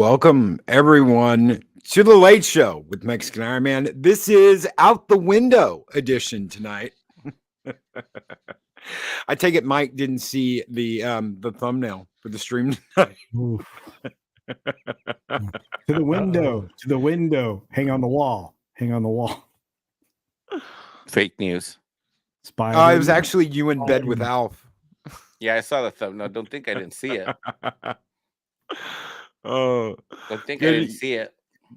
Welcome, everyone, to the Late Show with Mexican Ironman. This is Out the Window edition tonight. I take it Mike didn't see the thumbnail for the stream tonight. To the window. Hang on the wall. Fake news. It was actually you in bed with Alf. Yeah, I saw the thumbnail. Don't think I didn't see it. Oh, Don't think I didn't see it.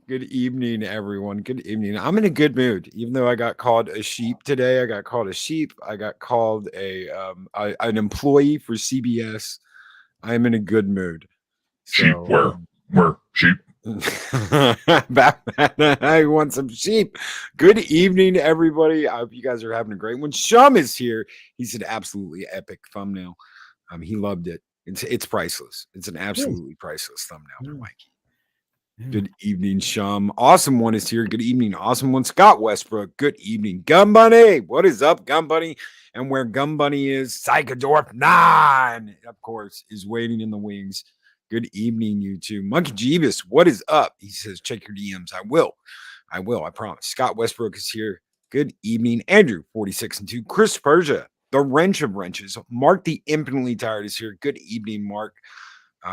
Good evening, everyone. Good evening. I'm in a good mood, even though I got called a sheep today. I got called a sheep. I got called an employee for CBS. I am in a good mood. Sheep? Where? Sheep? Batman, I want some sheep. Good evening, everybody. I hope you guys are having a great one. Shum is here. He said absolutely epic thumbnail. He loved it. It's priceless. It's an absolutely priceless thumbnail for Mikey. Good evening, Shum. Awesome One is here. Good evening, Awesome One. Scott Westbrook. Good evening, Gun Bunny. What is up, Gun Bunny? And where Gun Bunny is, Psychodorf 9, of course, is waiting in the wings. Good evening, you two. Monkey Jeebus, what is up? He says, check your DMs. I will, I promise. Scott Westbrook is here. Good evening, Andrew, 46 and 2. Chris Persia, the wrench of wrenches. Mark the infinitely tired is here. Good evening, Mark.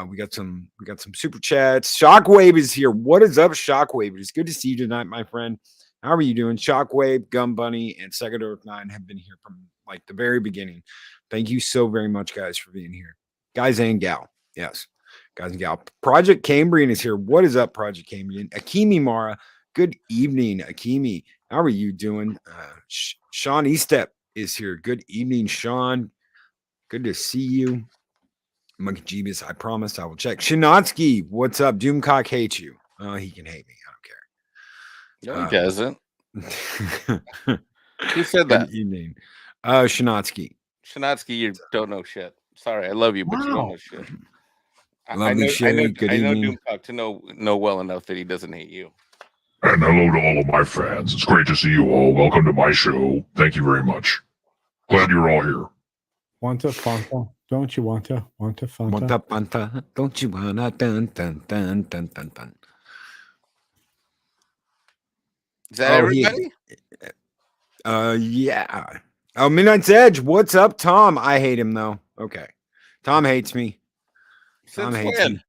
We got some super chats. Shockwave is here. What is up, Shockwave? It is good to see you tonight, my friend. How are you doing? Shockwave, Gum Bunny, and Second Earth 9 have been here from like the very beginning. Thank you so very much, guys, for being here. Guys and gal. Yes. Guys and gal. Project Cambrian is here. What is up, Project Cambrian? Akimi Mara. Good evening, Akimi. How are you doing? Sean Estep is here. Good evening, Sean. Good to see you. Monkey Jeebus, I promised I will check. Shinatsky, what's up? Doomcock hates you. Oh, he can hate me. I No, he doesn't. Who said that? Good evening. Shinatsky. Shinatsky, you don't know shit. Sorry, I love you, but you don't know shit. Lovely Sherry. Good evening. Doomcock to know well enough that he doesn't hate you. And hello to all of my fans. It's great to see you all. Welcome to my show. Thank you very much. Glad you're all here. Wanta Fanta. Don't you wanta Fanta? Wanta Fanta. Don't you wanna dun dun dun dun dun dun. Is that everybody? Yeah. Oh, Midnight's Edge. What's up, Tom? I hate him though. Okay. Tom hates me. Tom hates me.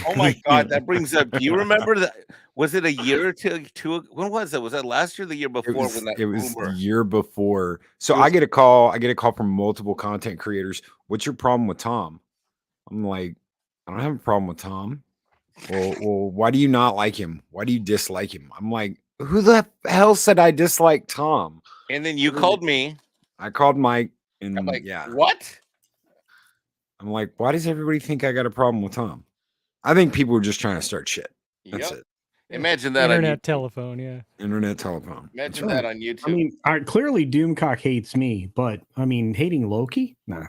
Oh my God, that brings up. Do you remember that? Was it a year or two? When was it? Was that last year or the year before? It was the year before. So I get a call from multiple content creators. What's your problem with Tom? I'm like, I don't have a problem with Tom. Well, why do you not like him? Why do you dislike him? I'm like, who the hell said I dislike Tom? And then you called me. I called Mike, and I'm like, yeah. What? I'm like, why does everybody think I got a problem with Tom? I think people were just trying to start shit. That's it. Imagine that internet telephone, yeah. Internet telephone. Imagine that on YouTube. I mean, clearly Doomcock hates me, but I mean, hating Loki? Nah.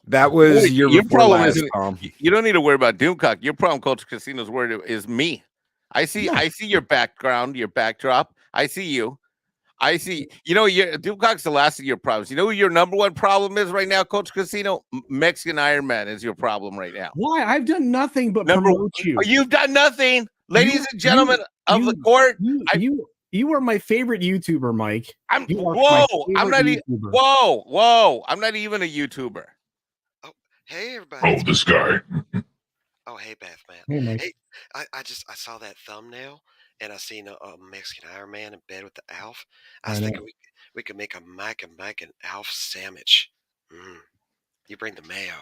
That was your problem. Tom. You don't need to worry about Doomcock. Your problem, Culture Casino's word is me. I see your background, your backdrop. I see you. I see. You know, Doomcock's the last of your problems. You know what your number one problem is right now, Culture Casino? Mexican Ironman is your problem right now. Why? I've done nothing but promote you. You've done nothing. Ladies and gentlemen of the court. You are my favorite YouTuber, Mike. I'm not even a YouTuber. Oh, hey everybody. Oh, this guy. Oh, hey Beth, man. Hey, Mike. Hey, I saw that thumbnail and I seen a Mexican Ironman in bed with the Alf. I was thinking we could make a Mike and Alf sandwich. You bring the mayo.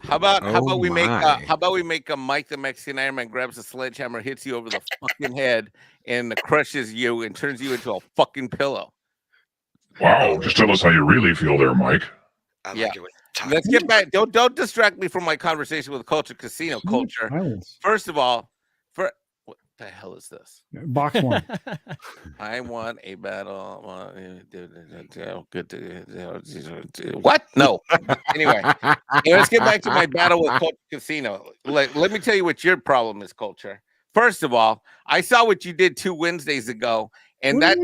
How about we make a Mike the Mexican Ironman grabs a sledgehammer, hits you over the fucking head, and crushes you and turns you into a fucking pillow. Wow, just tell us how you really feel there, Mike. I like it. Let's get back. Don't distract me from my conversation with Culture Casino. Culture. First of all, what the hell is this? Box one. I want a battle. What? No. Anyway, let's get back to my battle with Culture Casino. Let me tell you what your problem is, Culture. First of all, I saw what you did 2 Wednesdays ago, and that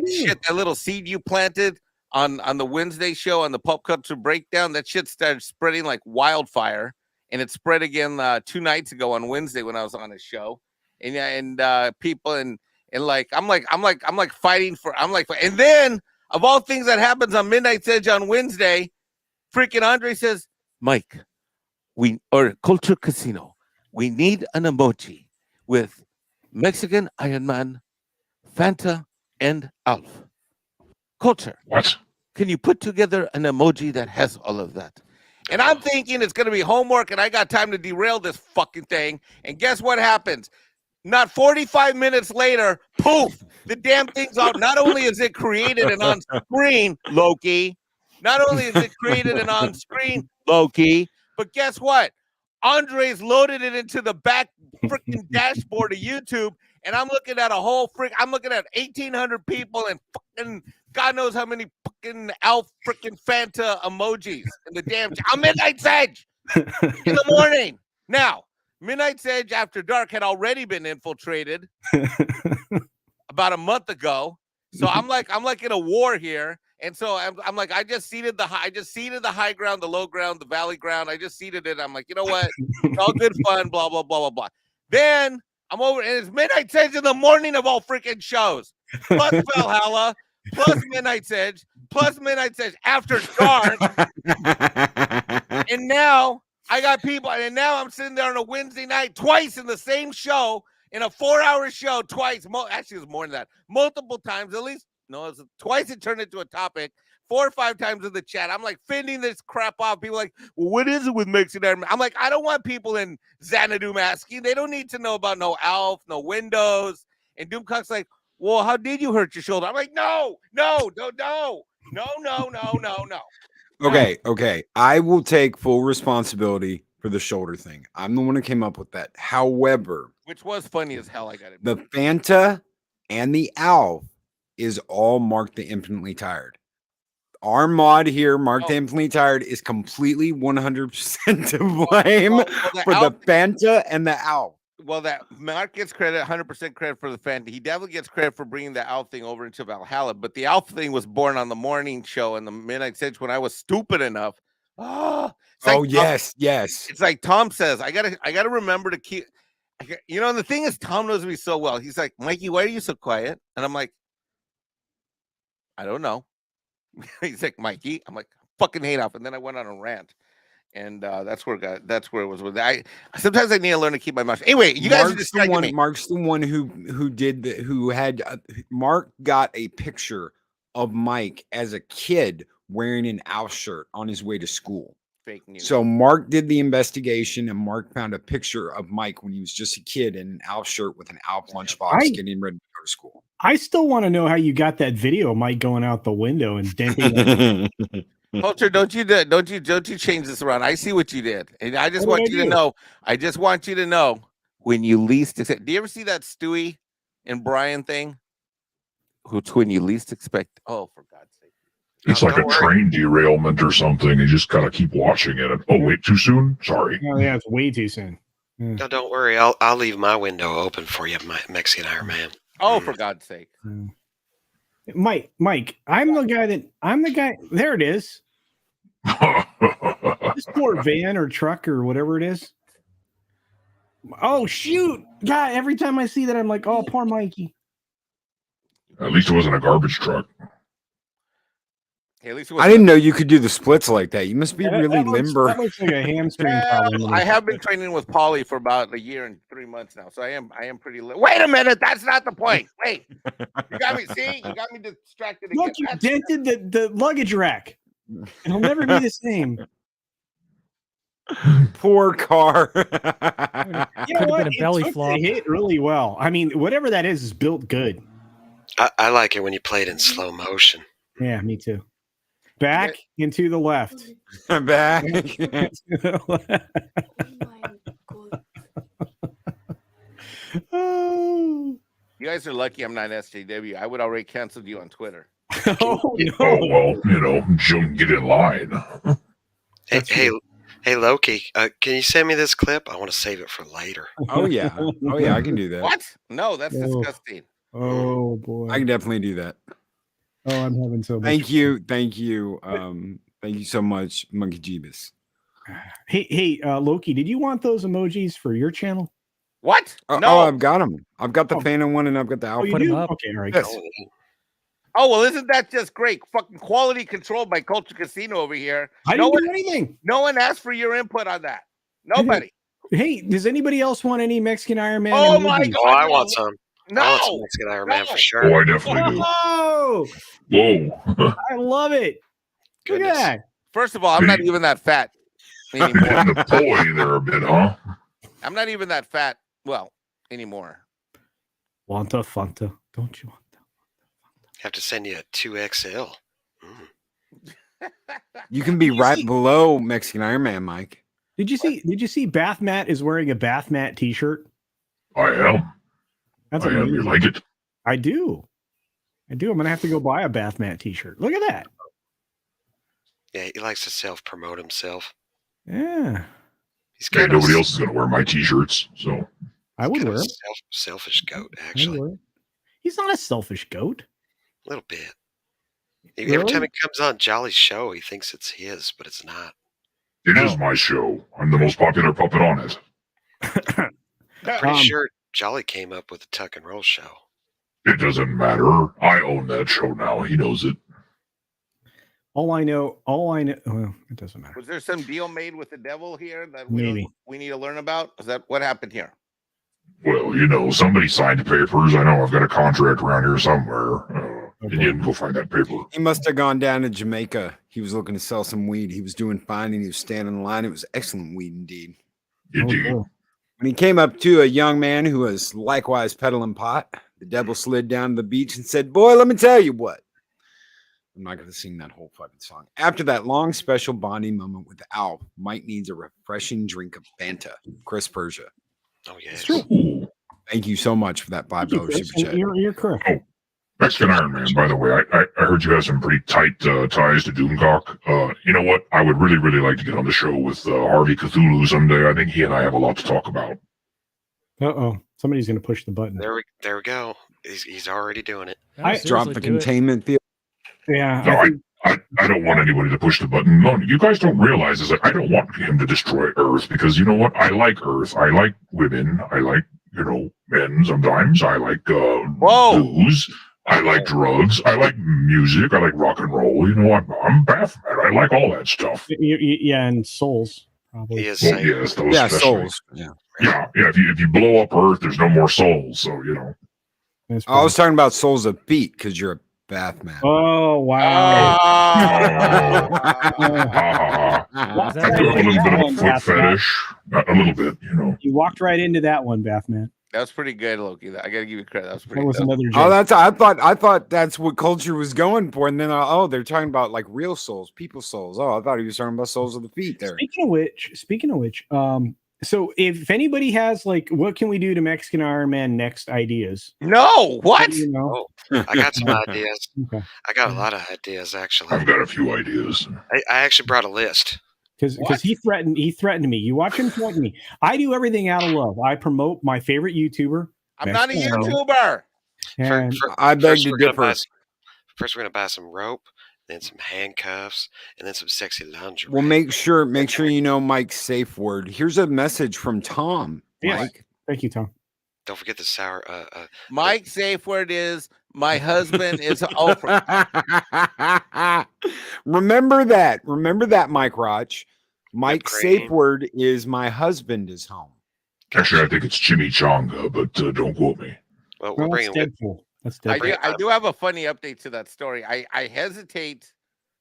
little seed you planted on the Wednesday show on the Pop Culture Breakdown, that shit started spreading like wildfire, and it spread again 2 nights ago on Wednesday when I was on his show. and people and like I'm like fighting for and then of all things that happens on Midnight's Edge on Wednesday, freaking Andre says, Mike, or Culture Casino, we need an emoji with Mexican Ironman, Fanta, and Alf. Culture. What? Can you put together an emoji that has all of that? And I'm thinking it's going to be homework and I got time to derail this fucking thing. And guess what happens? Not 45 minutes later, poof, the damn thing's out. Not only is it created and on screen, Loki, not only is it created and on screen, Loki, but guess what? Andre's loaded it into the back freaking dashboard of YouTube. And I'm looking at I'm looking at 1,800 people and fucking God knows how many fucking Alf freaking Fanta emojis in the damn on Midnight's Edge in the morning. Now, Midnight's Edge After Dark had already been infiltrated about a month ago. So I'm like in a war here. And so I'm like, I just seeded the high ground, the low ground, the valley ground. I just seeded it. I'm like, you know what? It's all good fun, blah, blah, blah, blah, blah. Then I'm over, and it's Midnight's Edge in the morning of all freaking shows. Plus Valhalla, plus Midnight's Edge, plus Midnight's Edge After Dark. And now I got people, and now I'm sitting there on a Wednesday night twice in the same show, in a 4-hour show, twice. Actually, it was more than that. Multiple times, at least. No, it was twice it turned into a topic. 4 or 5 times in the chat. I'm like fending this crap off. People like, well, what is it with Mexican Ironman? I'm like, I don't want people in Xanadu masking. They don't need to know about no Alf, no windows. And Doomcock's like, well, how did you hurt your shoulder? I'm like, no. Okay. I will take full responsibility for the shoulder thing. I'm the one who came up with that. However, which was funny as hell. I got it. The Fanta and the Alf is all Mark the Infinitely Tired. Our mod here, Mark the Infinitely Tired, is completely 100% to blame for the Fanta and the Alf. Well, that Mark gets credit, 100% credit for the Fanta. He definitely gets credit for bringing the Alf thing over into Valhalla. But the Alf thing was born on the morning show and the Midnight's Edge when I was stupid enough. Yes. It's like Tom says, I gotta remember to keep. You know, and the thing is, Tom knows me so well. He's like, Mikey, why are you so quiet? And I'm like, I don't know. He's like, Mikey. I'm like, fucking hate Alf. And then I went on a rant. And that's where it was with that. Sometimes I need to learn to keep my mouth. Anyway, you guys are distracting me. Mark's the one Mark got a picture of Mike as a kid wearing an Alf shirt on his way to school. Fake news. So Mark did the investigation, and Mark found a picture of Mike when he was just a kid in an Alf shirt with an Alf lunchbox getting ready to go to school. I still want to know how you got that video of Mike going out the window and denting. Culture, don't you change this around. I see what you did. And I just want you to know. I just want you to know when you least expect. Do you ever see that Stewie and Brian thing? When you least expect. Oh, for God's sake. It's like a train derailment or something. You just gotta keep watching it. Oh, wait, too soon? Sorry. Oh, yeah, it's way too soon. Yeah. No, don't worry. I'll leave my window open for you, my Mexican Ironman. Oh, for God's sake. Mike, I'm the guy. There it is. This poor van or truck or whatever it is. Oh, shoot. God, every time I see that, I'm like, oh, poor Mikey. At least it wasn't a garbage truck. Hey, at least I didn't know you could do the splits like that. You must be really limber. That looks like a hamstring problem. I have been training with Paulie for about a year and 3 months now, so I am pretty. Wait a minute, that's not the point. Wait, you got me. See, you got me distracted. Look, you dented the luggage rack. It'll never be the same. Poor car. You know what? Been a belly flop. Hit really well. I mean, whatever that is built good. I like it when you play it in slow motion. Yeah, me too. Back and to the left. Back. Oh. You guys are lucky I'm not SJW. I would already canceled you on Twitter. Oh, no. Oh, well, June, get in line. Hey, Loki, can you send me this clip? I want to save it for later. Oh, yeah, I can do that. What? No, that's disgusting. Oh, boy. I can definitely do that. Oh, I'm having so much Thank you. Thank you so much, Monkey Jeebus. Hey, Loki, did you want those emojis for your channel? What? Oh, No. I've got them. I've got the Oh. Phantom one, and I've got the Oh, Alpha. you Put 'em do? up. Okay, all right. Yes. cool. Oh, well, isn't that just great? Fucking quality control by Culture Casino over here. I No didn't one, do anything. no one asked for your input on that. Nobody. Hey, does anybody else want any Mexican Ironman? Oh my emojis? God. Oh, I want some. No. I want some Mexican Ironman No. for Oh, sure. I definitely do. Oh, Whoa. I love it. Look Goodness. at that. First of all, I'm not even that fat You're anymore. getting the toy there a bit, huh? I'm not even that fat. Well, anymore. Wanta Fanta. Don't you want that? Have to send you a 2XL. You can be right below Mexican Iron Man, Mike. Did you see Bath Mat is wearing a Bath Mat t-shirt? I am. That's I am. amazing. You like it? I do. I'm gonna have to go buy a Bath Mat t-shirt. Look at that. Yeah, he likes to self-promote himself. Yeah. He's Hey, kind nobody of else is going to wear my t-shirts, so I would kind wear of him. selfish goat, I would actually. wear him. He's not a selfish goat. A little bit. Really? Every time he comes on Jolly's show, he thinks it's his, but it's not. it is my show. I'm the most popular puppet on it. I'm pretty sure Jolly came up with the Tuck and Roll show. It doesn't matter. I own that show now. He knows it. all I know, well, it doesn't matter. Was there some deal made with the devil here that Maybe. we need to learn about? Is that what happened here? Well, somebody signed the papers. I know I've got a contract around here somewhere. And you can go find that paper. He must have gone down to Jamaica. He was looking to sell some weed. He was doing fine, and he was standing in line. It was excellent weed indeed. Indeed. Oh, When he came up to a young man who was likewise peddling pot, the devil slid down to the beach and said, "Boy, let me tell you what." I'm not going to sing that whole fucking song. After that long special bonding moment with Alf, Mike needs a refreshing drink of Fanta. Chris Persia. Oh, yes. true. Ooh. Thank you so much for that $5 Chris. super chat. You're correct. Mexican Iron Man, by the way, I heard you have some pretty tight ties to Doomcock. You know what? I would really, really like to get on the show with Harvey Cthulhu someday. I think he and I have a lot to talk about. Uh-oh. Somebody's going to push the button. There we go. He's already doing it. No, I seriously, Drop the do it. containment field. Yeah. No, I don't want anybody to push the button. No, you guys don't realize is that I don't want him to destroy Earth because you know what? I like Earth. I like women. I like, men sometimes. I like booze. I like drugs. I like music. I like rock and roll. I'm Batman. I like all that stuff. Yeah, and souls, probably. He is Well, saying, yes, those Yeah, especially. souls. Yeah. Yeah. If you blow up Earth, there's no more souls. So That's I was talking about souls of feet because you're a Bathman. Oh, wow. I Is that do have a little bit of a foot Bathman. fetish. A little bit, You walked right into that one, Bathman. That was pretty good, Loki. I got to give you credit. That was pretty That was good. another Oh, joke. I thought that's what culture was going for, and then they're talking about like real souls, people's souls. Oh, I thought he was talking about souls of the feet there. Speaking of which, so if anybody has what can we do to Mexican Iron Man next ideas? No, what? I got some ideas. Okay. I got a lot of ideas, actually. I've got a few ideas. I actually brought a list. Because he threatened me. You watch him threaten me. I do everything out of love. I promote my favorite YouTuber. I'm not a Mexican Iron Man. YouTuber. And I beg First, to we're gonna differ. buy first, we're going to buy some rope, then some handcuffs, and then some sexy lingerie. Well, make sure you know Mike's safe word. Here's a message from Tom. Yes. Mike. Thank you, Tom. Don't forget the sour. Mike's safe word is my husband is over. Remember that, Mike Roch. Mike's cream. safe word is my husband is home. Actually, I think it's chimichanga, but don't quote me. Well, we're Well, that's bringing whip. Deadpool. That's I Deadpool. do have a funny update to that story. I hesitate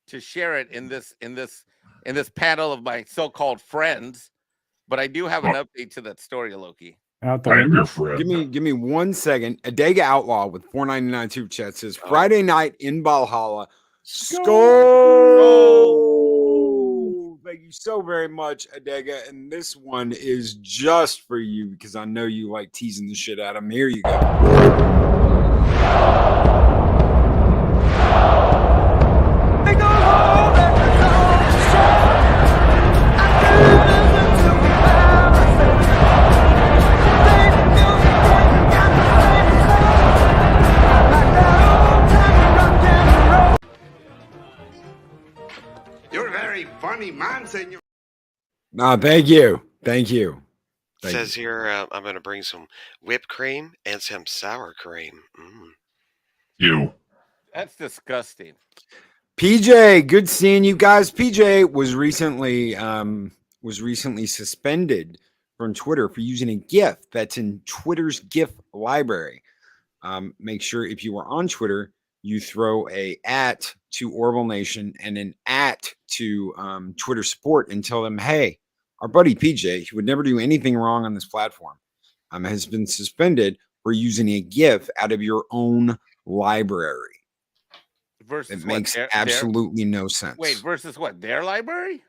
to share it in this panel of my so-called friends, but I do have an update to that story, Loki. Out the I am window. your friend. Give me 1 second. Adega Outlaw with $4.99 super chat says Friday night in Valhalla. Skull. Thank you so very much, Adega. And this one is just for you because I know you like teasing the shit out of him. Here you go. You're a very funny man, senor. Thank you. Thank you. It says here I'm going to bring some whipped cream and some sour cream. You. That's disgusting. PJ, good seeing you guys. PJ was recently suspended from Twitter for using a GIF that's in Twitter's GIF library. Make sure if you are on Twitter, you throw a @ to Orbital Nation and an @ to Twitter support and tell them, hey, our buddy PJ, who would never do anything wrong on this platform, has been suspended for using a GIF out of your own library. Versus It makes absolutely no sense. Wait, versus what? Their library?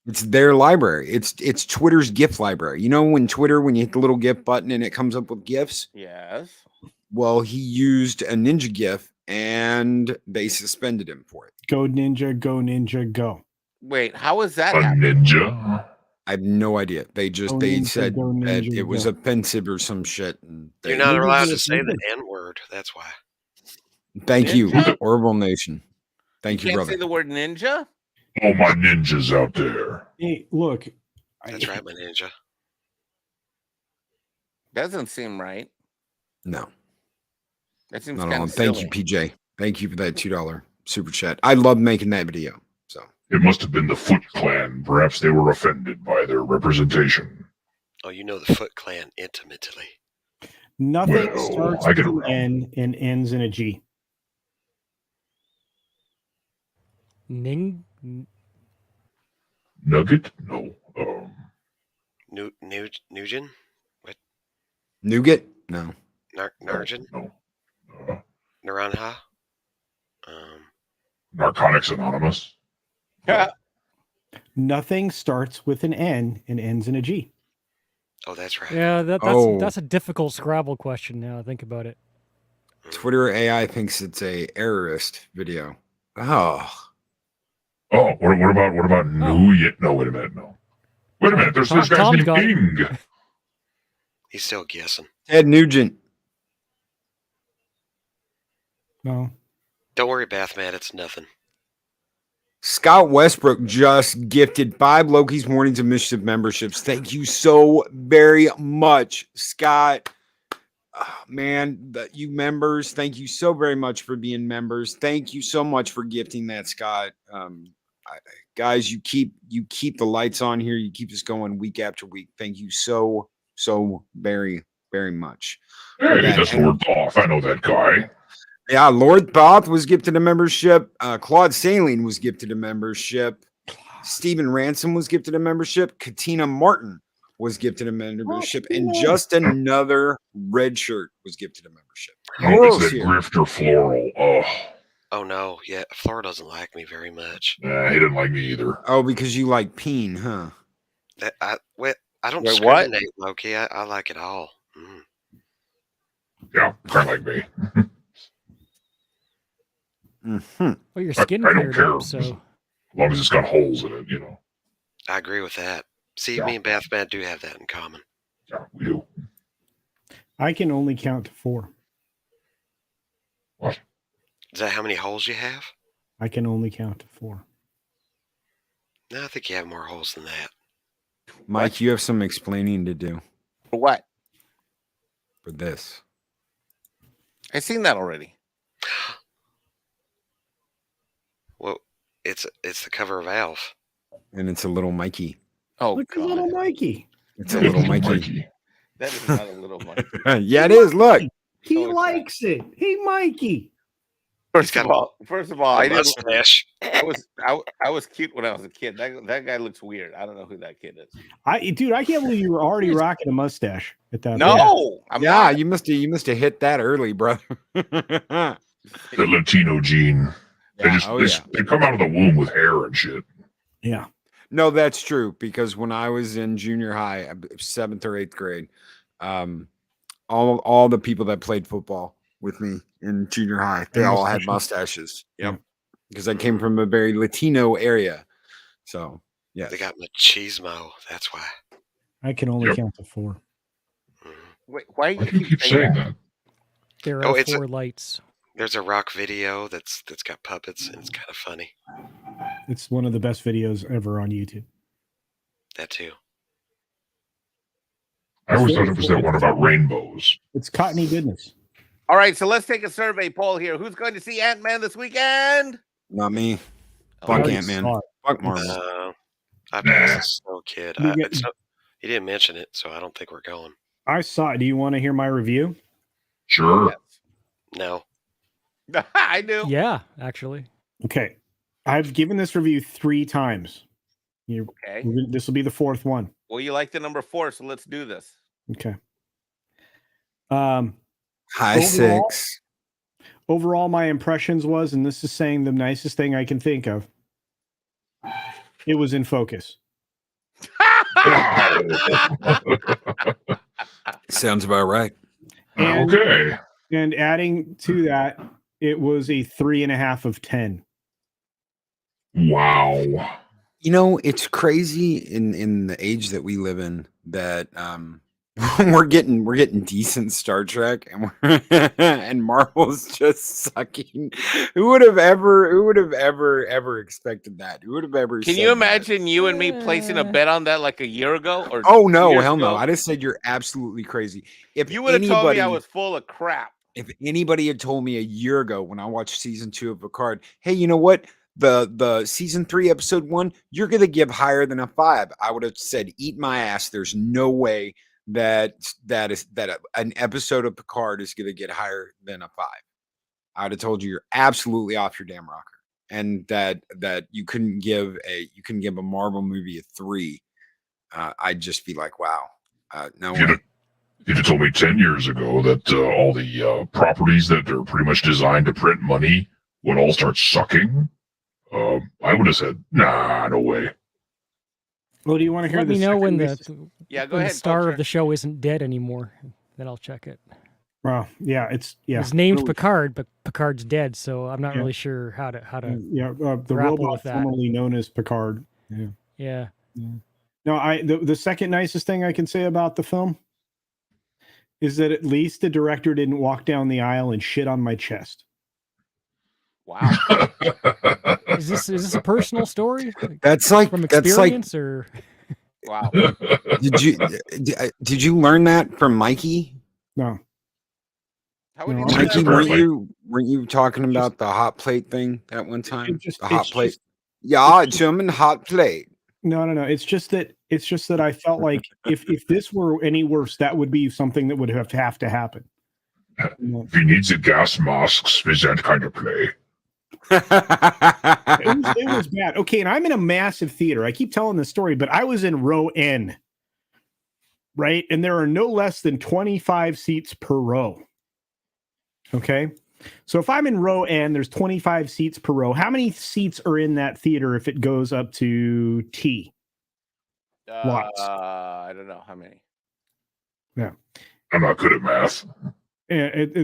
It's their library. It's Twitter's GIF library. You know, when you hit the little GIF button and it comes up with GIFs? Yes. Well, he used a ninja GIF and they suspended him for it. Go ninja, go. Wait, how is that A happening? ninja? I have no idea. They said that it was offensive or some shit. And You're not allowed to say the N word. That's why. Thank you, Ninja? Orbital Nation. Thank you, Can't brother. say the word ninja? All my ninjas out there. Hey, look. That's right, my ninja. Doesn't seem right. No, That seems not kind on. of Thank you, PJ. Thank you for that $2 super chat. I love making that video. So It must have been the Foot Clan. Perhaps they were offended by their representation. Oh, you know the Foot Clan intimately. Nothing Well, starts I with get an around. N and ends in a G. Nugget? No. Nugent? nougat? No. Nargen? No. Naranha? Narcotics Anonymous? Nothing starts with an N and ends in a G. Oh, that's right. Yeah, Oh. that's a difficult Scrabble question now. I think about it. Twitter AI thinks it's a errorist video. Oh, Oh, what about New Yet? No, wait a minute. No. Wait a minute. There's guys Tom's named got it. King. He's still guessing. Ted Nugent. No. Don't worry, Bathmat. It's nothing. Scott Westbrook just gifted 5 Loki's Mornings of Mischief memberships. Thank you so very much, Scott. Man, you members, thank you so very much for being members. Thank you so much for gifting that, Scott. Guys, you keep the lights on here. You keep us going week after week. Thank you so very much. Hey, that's Lord Thoth. I know that guy. Yeah, Lord Thoth was gifted a membership. Claude Saline was gifted a membership. Stephen Ransom was gifted a membership. Katina Martin was gifted a membership. And just another red shirt was gifted a membership. No, it's that grifter floral. Oh, no. Yeah, Flora doesn't like me very much. He didn't like me either. Oh, because you like peen, huh? I don't Wait, discriminate, Loki. I like it all. Yeah, kind of like me. Mm-hmm. Well, your I skin don't cleared care. up, so As long as it's got holes in it, you know. I agree with that. See, Yeah. me and Bathmat do have that in common. Yeah, we do. I can only count to 4. What? Is that how many holes you have? I can only count to 4. No, I think you have more holes than that. Mike, you have some explaining to do For what? for this. I've seen that already. Well, it's the cover of Alf. And it's a little Mikey. Oh, Look at God. little Mikey. It's a little Mikey. Mikey. That is not a little Mikey. Yeah, it is. Look. He Oh, it's likes it. Hey, Mikey. First of all, I didn't. Mustache. I was cute when I was a kid. That guy looks weird. I don't know who that kid is. Dude, I can't believe you were already rocking a mustache at that point. No, I'm Yeah, not. you must have hit that early, brother. The Latino gene. They come out of the womb with hair and shit. Yeah. No, that's true because when I was in junior high, 7th or 8th grade, all the people that played football with me in junior high, they all had mustaches. Yep. Because I came from a very Latino area. So, yeah. They got machismo. That's why. I can only count to 4. Wait, why Why do you keep saying that? there Oh, are it's 4 lights. There's a rock video that's got puppets, and it's kind of funny. It's one of the best videos ever on YouTube. That too. I always thought it was that one about rainbows. It's cottony goodness. All right, so let's take a survey poll here. Who's going to see Ant-Man this weekend? Not me. Oh, Fuck already Ant-Man. saw it. Fuck Marvel. I passed no kid. You get- He didn't mention it, so I don't think we're going. I saw it. Do you want to hear my review? Sure. No. I do. Yeah, actually. Okay. I've given this review 3 times. Okay. This will be the 4th one. Well, you like the number 4, so let's do this. Okay. High overall- 6. Overall, my impressions was, and this is saying the nicest thing I can think of, it was in focus. Sounds about right. And, Okay. and adding to that, it was a 3.5 of 10. Wow. You know, it's crazy in the age that we live in that we're getting decent Star Trek and Marvel's just sucking. Who would have ever expected that? Who would have ever Can said you that? imagine you and me placing a bet on that like a year ago? Or Oh 2 no, years hell no. ago? I just said you're absolutely crazy. If You would have told me I anybody- was full of crap. If anybody had told me a year ago when I watched season 2 of Picard, hey, you know what? The season 3 episode 1, you're gonna give higher than a 5. I would have said, eat my ass. There's no way that an episode of Picard is gonna get higher than a 5. I would have told you you're absolutely off your damn rocker, and that you couldn't give a Marvel movie a 3. I'd just be like, wow, no way. You'd have told me 10 years ago that all the properties that are pretty much designed to print money would all start sucking. I would have said, nah, no way. Well, do you want to hear Let me the know when second- Yeah, go when ahead. the star Culture. of the show isn't dead anymore. Then I'll check it. Well, yeah, it's He's named really- Picard, but Picard's dead, so I'm not Yeah. really sure how to the grapple robot with that. formerly known as Picard. yeah. No, the second nicest thing I can say about the film is that at least the director didn't walk down the aisle and shit on my chest. Wow. Is this a personal story That's like from that's like experience or Wow. did you learn that from Mikey? No, How would No, you I'm know Mikey, that? Apparently. weren't you talking about the hot plate thing at one time? just- The hot it's plate. just- Yeah, German hot plate. no. It's just that I felt like if this were any worse, that would be something that would have to happen. You know, If he needs a gas mask, is that kind of play. it was bad. Okay, and I'm in a massive theater. I keep telling this story, but I was in row N, right? And there are no less than 25 seats per row. Okay. So if I'm in row N, there's 25 seats per row. How many seats are in that theater if it goes up to T? Lots. I don't know how many. I'm not good at math.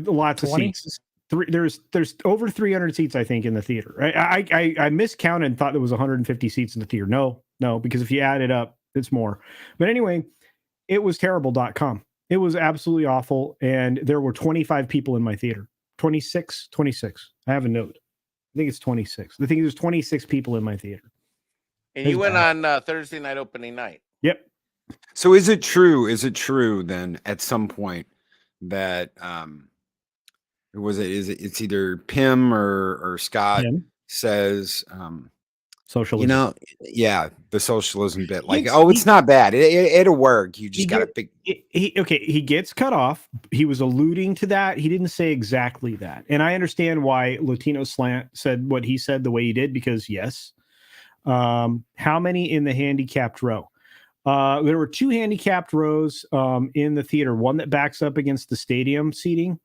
Lots 20? of seats. There's over 300 seats, I think, in the theater. I miscounted and thought there was 150 seats in the theater. No, because if you add it up, it's more. But anyway, it was terrible.com. It was absolutely awful. And there were 25 people in my theater. 26. I have a note. I think it's 26. The thing is, there's 26 people in my theater. And you It's went on Thursday night opening night. Yep. So is it true then at some point that it's either Pim or Scott Pim. says Socialism. you know, yeah, the socialism bit, like, He's- oh, it's not bad, it'll work, you just gotta pick. He gets cut off. He was alluding to that. He didn't say exactly that. And I understand why Latino Slant said what he said the way he did, because yes. How many in the handicapped row? There were 2 handicapped rows in the theater, one that backs up against the stadium seating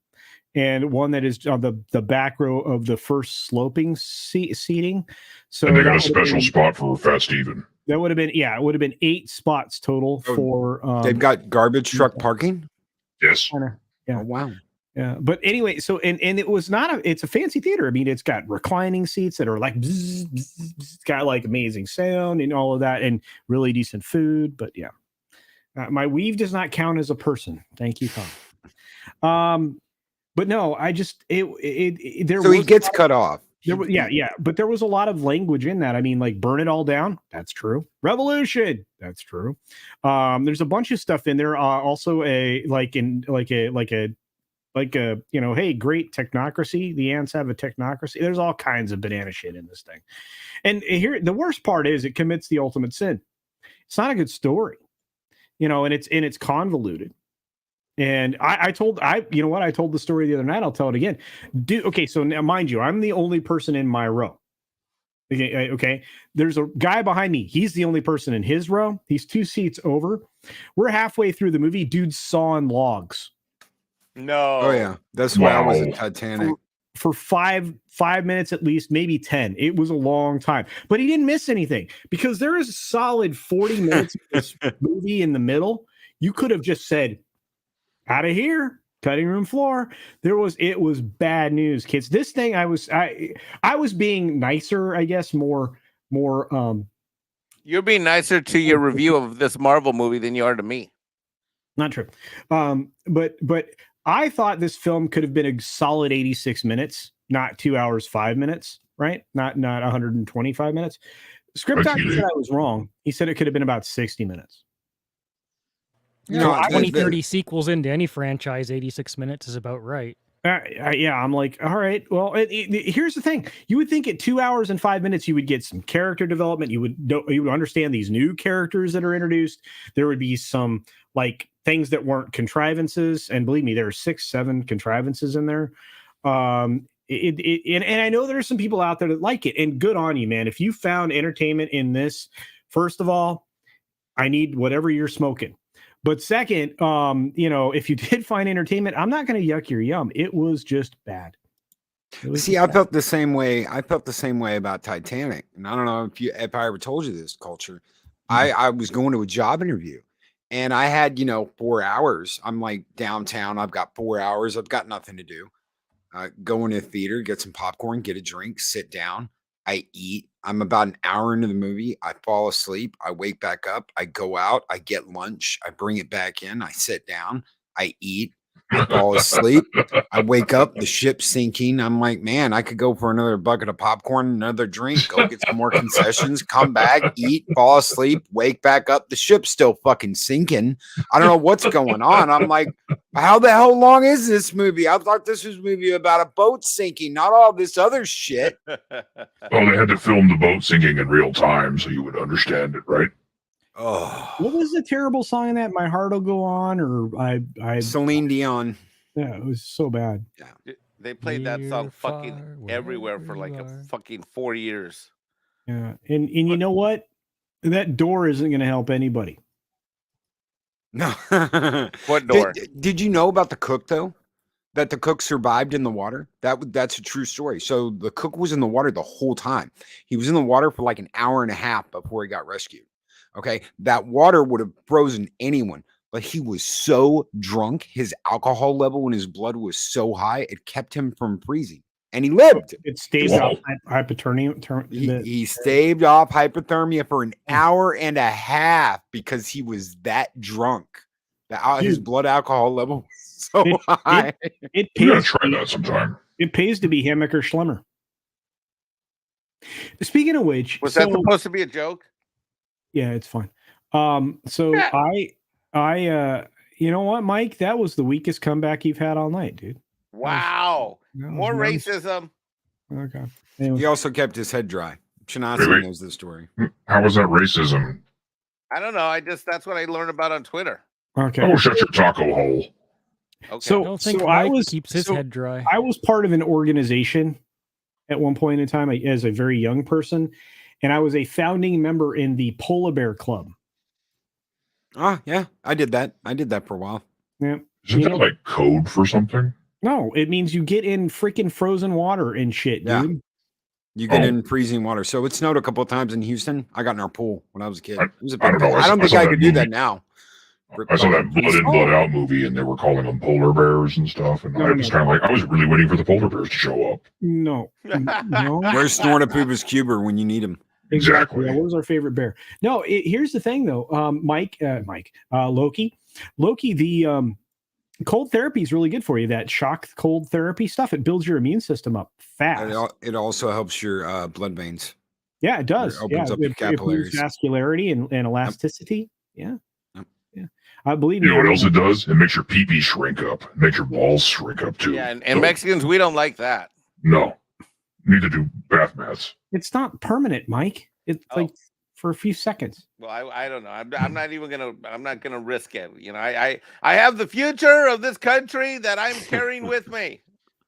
and one that is on the back row of the first sloping seating. So And they got that a would've special been- spot for Fat Steven. That would have been, it would have been 8 spots total Oh, for. They've got garbage truck parking. Yes. Yeah. Oh wow. Yeah, but anyway, so and it was it's a fancy theater. I mean, it's got reclining seats that are like bzz, bzz, bzz. It's got like amazing sound and all of that, and really decent food. But yeah, my weave does not count as a person. Thank you, Tom. But no, I just there. So he was gets a lot- cut off. There was, yeah, but there was a lot of language in that. I mean, like burn it all down. That's true. Revolution. That's true. There's a bunch of stuff in there. Also, hey, great technocracy. The ants have a technocracy. There's all kinds of banana shit in this thing. And here, the worst part is it commits the ultimate sin. It's not a good story, and it's convoluted. And I told the story the other night. I'll tell it again. Okay, so now mind you, I'm the only person in my row. Okay. There's a guy behind me. He's the only person in his row. He's 2 seats over. We're halfway through the movie. Dude's sawing logs. No. Oh yeah, that's why I was in Titanic. For 5 minutes at least, maybe 10. It was a long time, but he didn't miss anything because there is a solid 40 minutes of this movie in the middle. You could have just said, out of here, cutting room floor. It was bad news, kids. This thing, I was being nicer, I guess, more. You're being nicer to your review of this Marvel movie than you are to me. Not true. But I thought this film could have been a solid 86 minutes, not 2 hours, 5 minutes, right? Not 125 minutes. Script doctor said I was wrong. He said it could have been about 60 minutes. Yeah, 20-30 sequels into any franchise, 86 minutes is about right. Yeah, I'm like, all right. Well, here's the thing: you would think at 2 hours and 5 minutes you would get some character development. You would understand these new characters that are introduced. There would be some like things that weren't contrivances, and believe me, there are 6-7 contrivances in there. And I know there are some people out there that like it, and good on you, man. If you found entertainment in this, first of all, I need whatever you're smoking. But second, if you did find entertainment, I'm not going to yuck your yum. It was just bad. I felt the same way. I felt the same way about Titanic. And I don't know if I ever told you this, Culture. I was going to a job interview and I had, 4 hours. I'm like downtown. I've got 4 hours. I've got nothing to do. Go into the theater, get some popcorn, get a drink, sit down. I eat. I'm about an hour into the movie. I fall asleep. I wake back up. I go out. I get lunch. I bring it back in. I sit down. I eat. I fall asleep. I wake up. The ship's sinking. I'm like, man, I could go for another bucket of popcorn, another drink, go get some more concessions, come back, eat, fall asleep, wake back up. The ship's still fucking sinking. I don't know what's going on. I'm like, how the hell long is this movie? I thought this was a movie about a boat sinking, not all this other shit. Well, they had to film the boat sinking in real time so you would understand it, right? Oh, what was the terrible song in that? My Heart Will Go On, or I Celine Dion. Yeah, it was so bad. Yeah, they played that song fucking everywhere for like a fucking 4 years. Yeah, and you know what? That door isn't going to help anybody. No. What door? Did you know about the cook though? That the cook survived in the water? That's a true story. So the cook was in the water the whole time. He was in the water for like an hour and a half before he got rescued. Okay, that water would have frozen anyone, but he was so drunk, his alcohol level in his blood was so high, it kept him from freezing, and he lived. It staved off hypothermia. He staved off hypothermia for an hour and a half because he was that drunk. His blood alcohol level was so high. It We gotta try that sometime. It pays to be Hammaker Schlemmer. Speaking of which, was that supposed to be a joke? Yeah, it's fine. So I you know what, Mike? That was the weakest comeback you've had all night, dude. Wow. More racism. Okay. He also kept his head dry. Shanasi knows this story. How was that racism? I don't know. That's what I learned about on Twitter. Okay. Oh, shut your taco hole. Okay. So I don't think I Mike keeps his head dry. I was part of an organization at one point in time as a very young person, and I was a founding member in the Polar Bear Club. Oh, yeah. I did that. For a while. Yeah. Isn't that like code for something? No, it means you get in freaking frozen water and shit, dude. You get in freezing water. So it snowed a couple of times in Houston. I got in our pool when I was a kid. I don't know. I don't think I could do that now. I saw that Blood In, Blood Out movie, and they were calling them polar bears and stuff. And I was kind of like, I was really waiting for the polar bears to show up. No. Where's Snortopoopa's Cuber when you need him? Exactly. Yeah, what was our favorite bear? No, here's the thing though, Loki, the Cold therapy is really good for you. That shock cold therapy stuff, it builds your immune system up fast. And it also helps your blood veins. Yeah, it does. Opens up your it improves capillaries. vascularity and elasticity. Yeah. Yep. Yeah. I believe You know what else it does? It makes your pee-pee shrink up. It makes your balls shrink up too. Yeah, and Mexicans, we don't like that. No. Neither do bath mats. It's not permanent, Mike. It's like for a few seconds. Well, I don't know. I'm not even gonna. I'm not gonna risk it. You know, I have the future of this country that I'm carrying with me.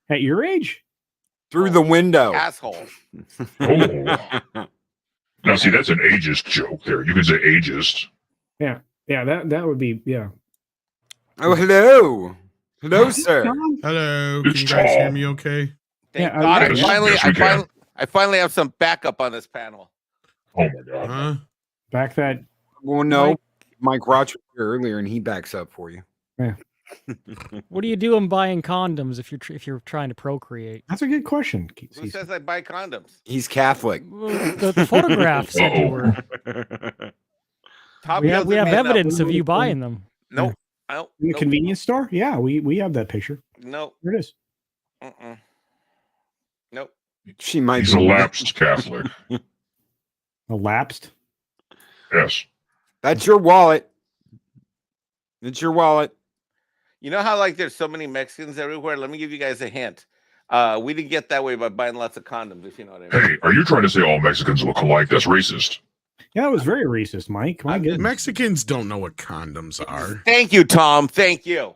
At your age? Through the window. Asshole. Oh. Now, see, that's an ageist joke there. You could say ageist. Yeah. Yeah, that would be, yeah. Oh, hello. Hello, sir. Hello. It's Can you guys tall. hear me okay? Thank Yeah, God. yes, I finally have some backup on this panel. Oh, my God. Huh? Back that. Well, no. Mike Roch was here earlier, and he backs up for you. Yeah. What are you doing buying condoms if you're trying to procreate? That's a good question. Who says I buy condoms? He's Catholic. Well, the photograph said you were. Tom We have doesn't mean that. evidence of you buying them. Nope. Nope. In the Nope. convenience store? Yeah, we have that picture. Nope. There it is. Mm-mm. Nope. She might He's a be. lapsed Catholic. Elapsed. Yes. That's your wallet. It's your wallet. You know how like there's so many Mexicans everywhere? Let me give you guys a hint. We didn't get that way by buying lots of condoms, if you know what I mean. Hey, are you trying to say all Mexicans look alike? That's racist. Yeah, it was very racist, Mike. My goodness. Mexicans don't know what condoms are. Thank you, Tom. Thank you.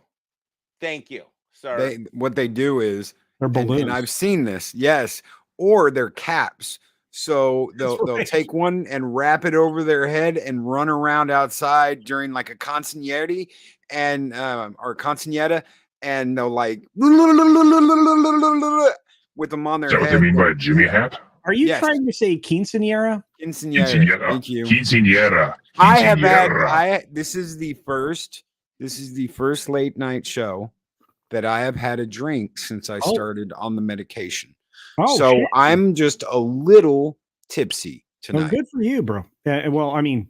Thank you, sir. What they do is, They're balloons. and I've seen this, yes, or they're caps. So they'll right. take one and wrap it over their head and run around outside during like a quinceañera and or quinceañera, and they'll like with them on their Is that what head. they mean by a Jimmy hat? Are you Yes. trying to say quinceanera? Quinceañera. Thank you. Quinceañera. I have had. Quinceañera. This is the first late night show that I have had a drink since I started on the medication. Oh, So shit. I'm just a little tipsy Well, tonight. good for you, bro. Well, I mean,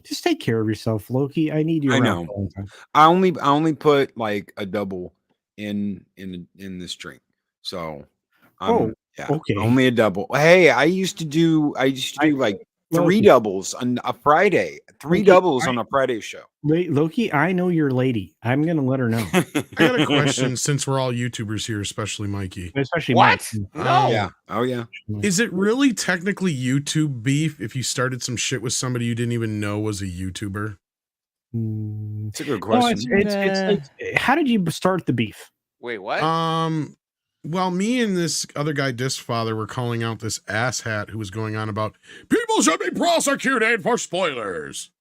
just take care of yourself, Loki. I need you I around know. for a long time. I only put like a double in this drink. So yeah, okay. only a double. Hey, I used to do like three Loki. doubles on a Friday. Three Loki, doubles on a Friday show. Loki, I know your lady. I'm gonna let her know. I got a question since we're all YouTubers here, especially Mikey. Especially What? Mike. No. Yeah. Oh yeah. Is it really technically YouTube beef if you started some shit with somebody you didn't even know was a YouTuber? Mm. It's a good No, question. it's how did you start the beef? Wait, what? Well, me and this other guy, Disc Father, were calling out this asshat who was going on about people should be prosecuted for spoilers.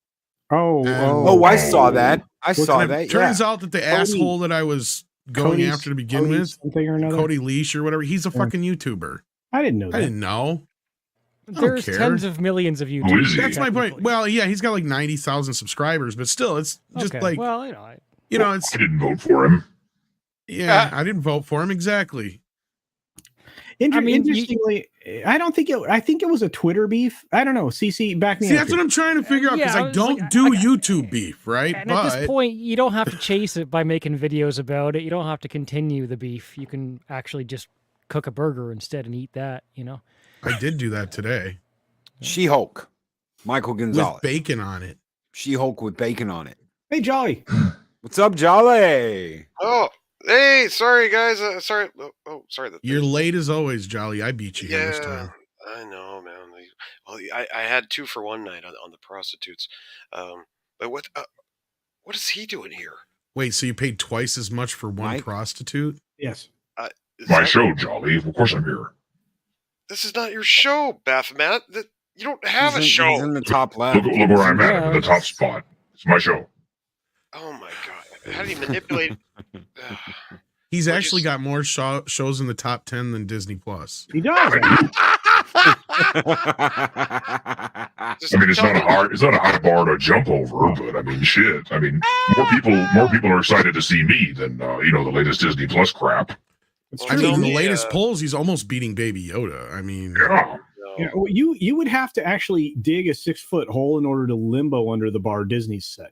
Oh, I saw that. I saw And that. it turns Yeah. out that the asshole that I was going after to begin with, something or another. Cody Leash or whatever, he's a fucking YouTuber. I didn't know that. I didn't know. There's care. tens of millions of is YouTubers. he? That's my point. technically. Well, yeah, he's got like 90,000 subscribers, but still, it's just Okay, like, well, it's, I didn't vote for him. yeah, I didn't vote for him. Exactly. I mean, Interestingly, I don't think I think it was a Twitter beef. I don't know. CC, back me See, up. that's what I'm trying to figure out because Yeah, I it's don't like, do YouTube beef, right? and at this point, you don't have to chase it by making videos about it. You don't have to continue the beef. You can actually just cook a burger instead and eat that. You know. I did do that today She-Hulk. Michael Gonzalez. with bacon on it. She-Hulk with bacon on it. Hey, Jolly. What's up, Jolly? Oh, hey, sorry guys. Sorry. Sorry. You're late as always, Jolly. I beat you here this time. I know, man. Well, I had 2 for one night on the prostitutes. But what is he doing here? Wait, so you paid twice as much for one Mike? prostitute? Yes. My show, Jolly. Of course I'm here. This is not your show, Baphomet. You don't have a He's show. in the top left. Look where I'm at. Yeah, I'm at the top spot. It's my show. Oh my god! How do you manipulate? He's Well, actually just- got more shows in the top 10 than Disney Plus. He does. Just I mean, it's tell not a me- high bar to jump over, but I mean, shit. I mean, more people are excited to see me than the latest Disney Plus crap. It's I true. mean, in Tell the me, latest polls, he's almost beating Baby Yoda. I mean, Yeah. No. Yeah, well, you would have to actually dig a 6-foot hole in order to limbo under the bar Disney's set.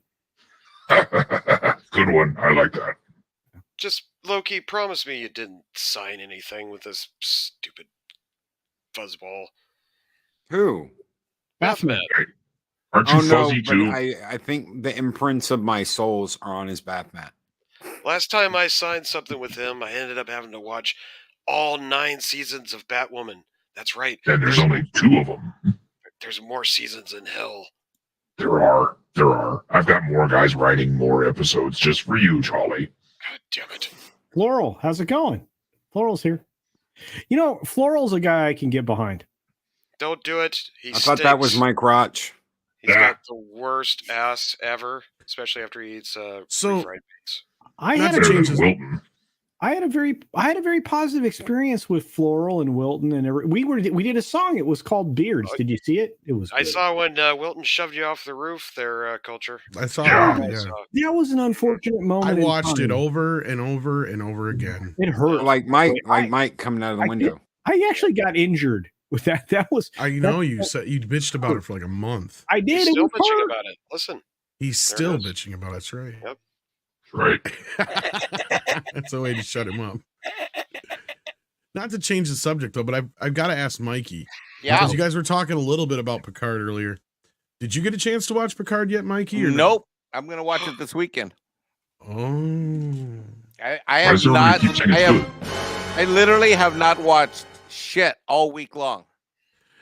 Good Good one. I like that. Just Loki, promise me you didn't sign anything with this stupid fuzzball. Who? Baphomet. Aren't you Oh no, fuzzy but too? I think the imprints of my souls are on his Batman. Last time I signed something with him, I ended up having to watch all 9 seasons of Batwoman. That's right. And there's only 2 of them. There's more seasons in hell. There are. I've got more guys writing more episodes just for you, Charlie. God damn it. Floral, how's it going? Floral's here. You know, Floral's a guy I can get behind. Don't do it. I thought that was Mike Roch. He's got the worst ass ever, especially after he eats So- refried beans. I Not had to a change There's his- Wilton. I had a very positive experience with Floral and Wilton, and we did a song. It was called Beards. Did you see it? It was. I good. saw when Wilton shoved you off the roof there, Culture. I saw Yeah. that, yeah. That was an unfortunate I moment. in watched it time. over and over and over again. It hurt. Like Mike coming out of the I window. I actually got injured with that. That was. I know you said you bitched about it for like a month. I did. He's It still was bitching hurt. about it. Listen, He's There still it is. bitching about it. That's right. Yep. Right. That's the way to shut him up. Not to change the subject though, but I've got to ask Mikey. Yeah. Because you guys were talking a little bit about Picard earlier. Did you get a chance to watch Picard yet, Mikey? Or no? Nope. I'm gonna watch it this weekend. Oh. I Why have is everybody not. keep saying I it's have. I literally have not watched shit all week long.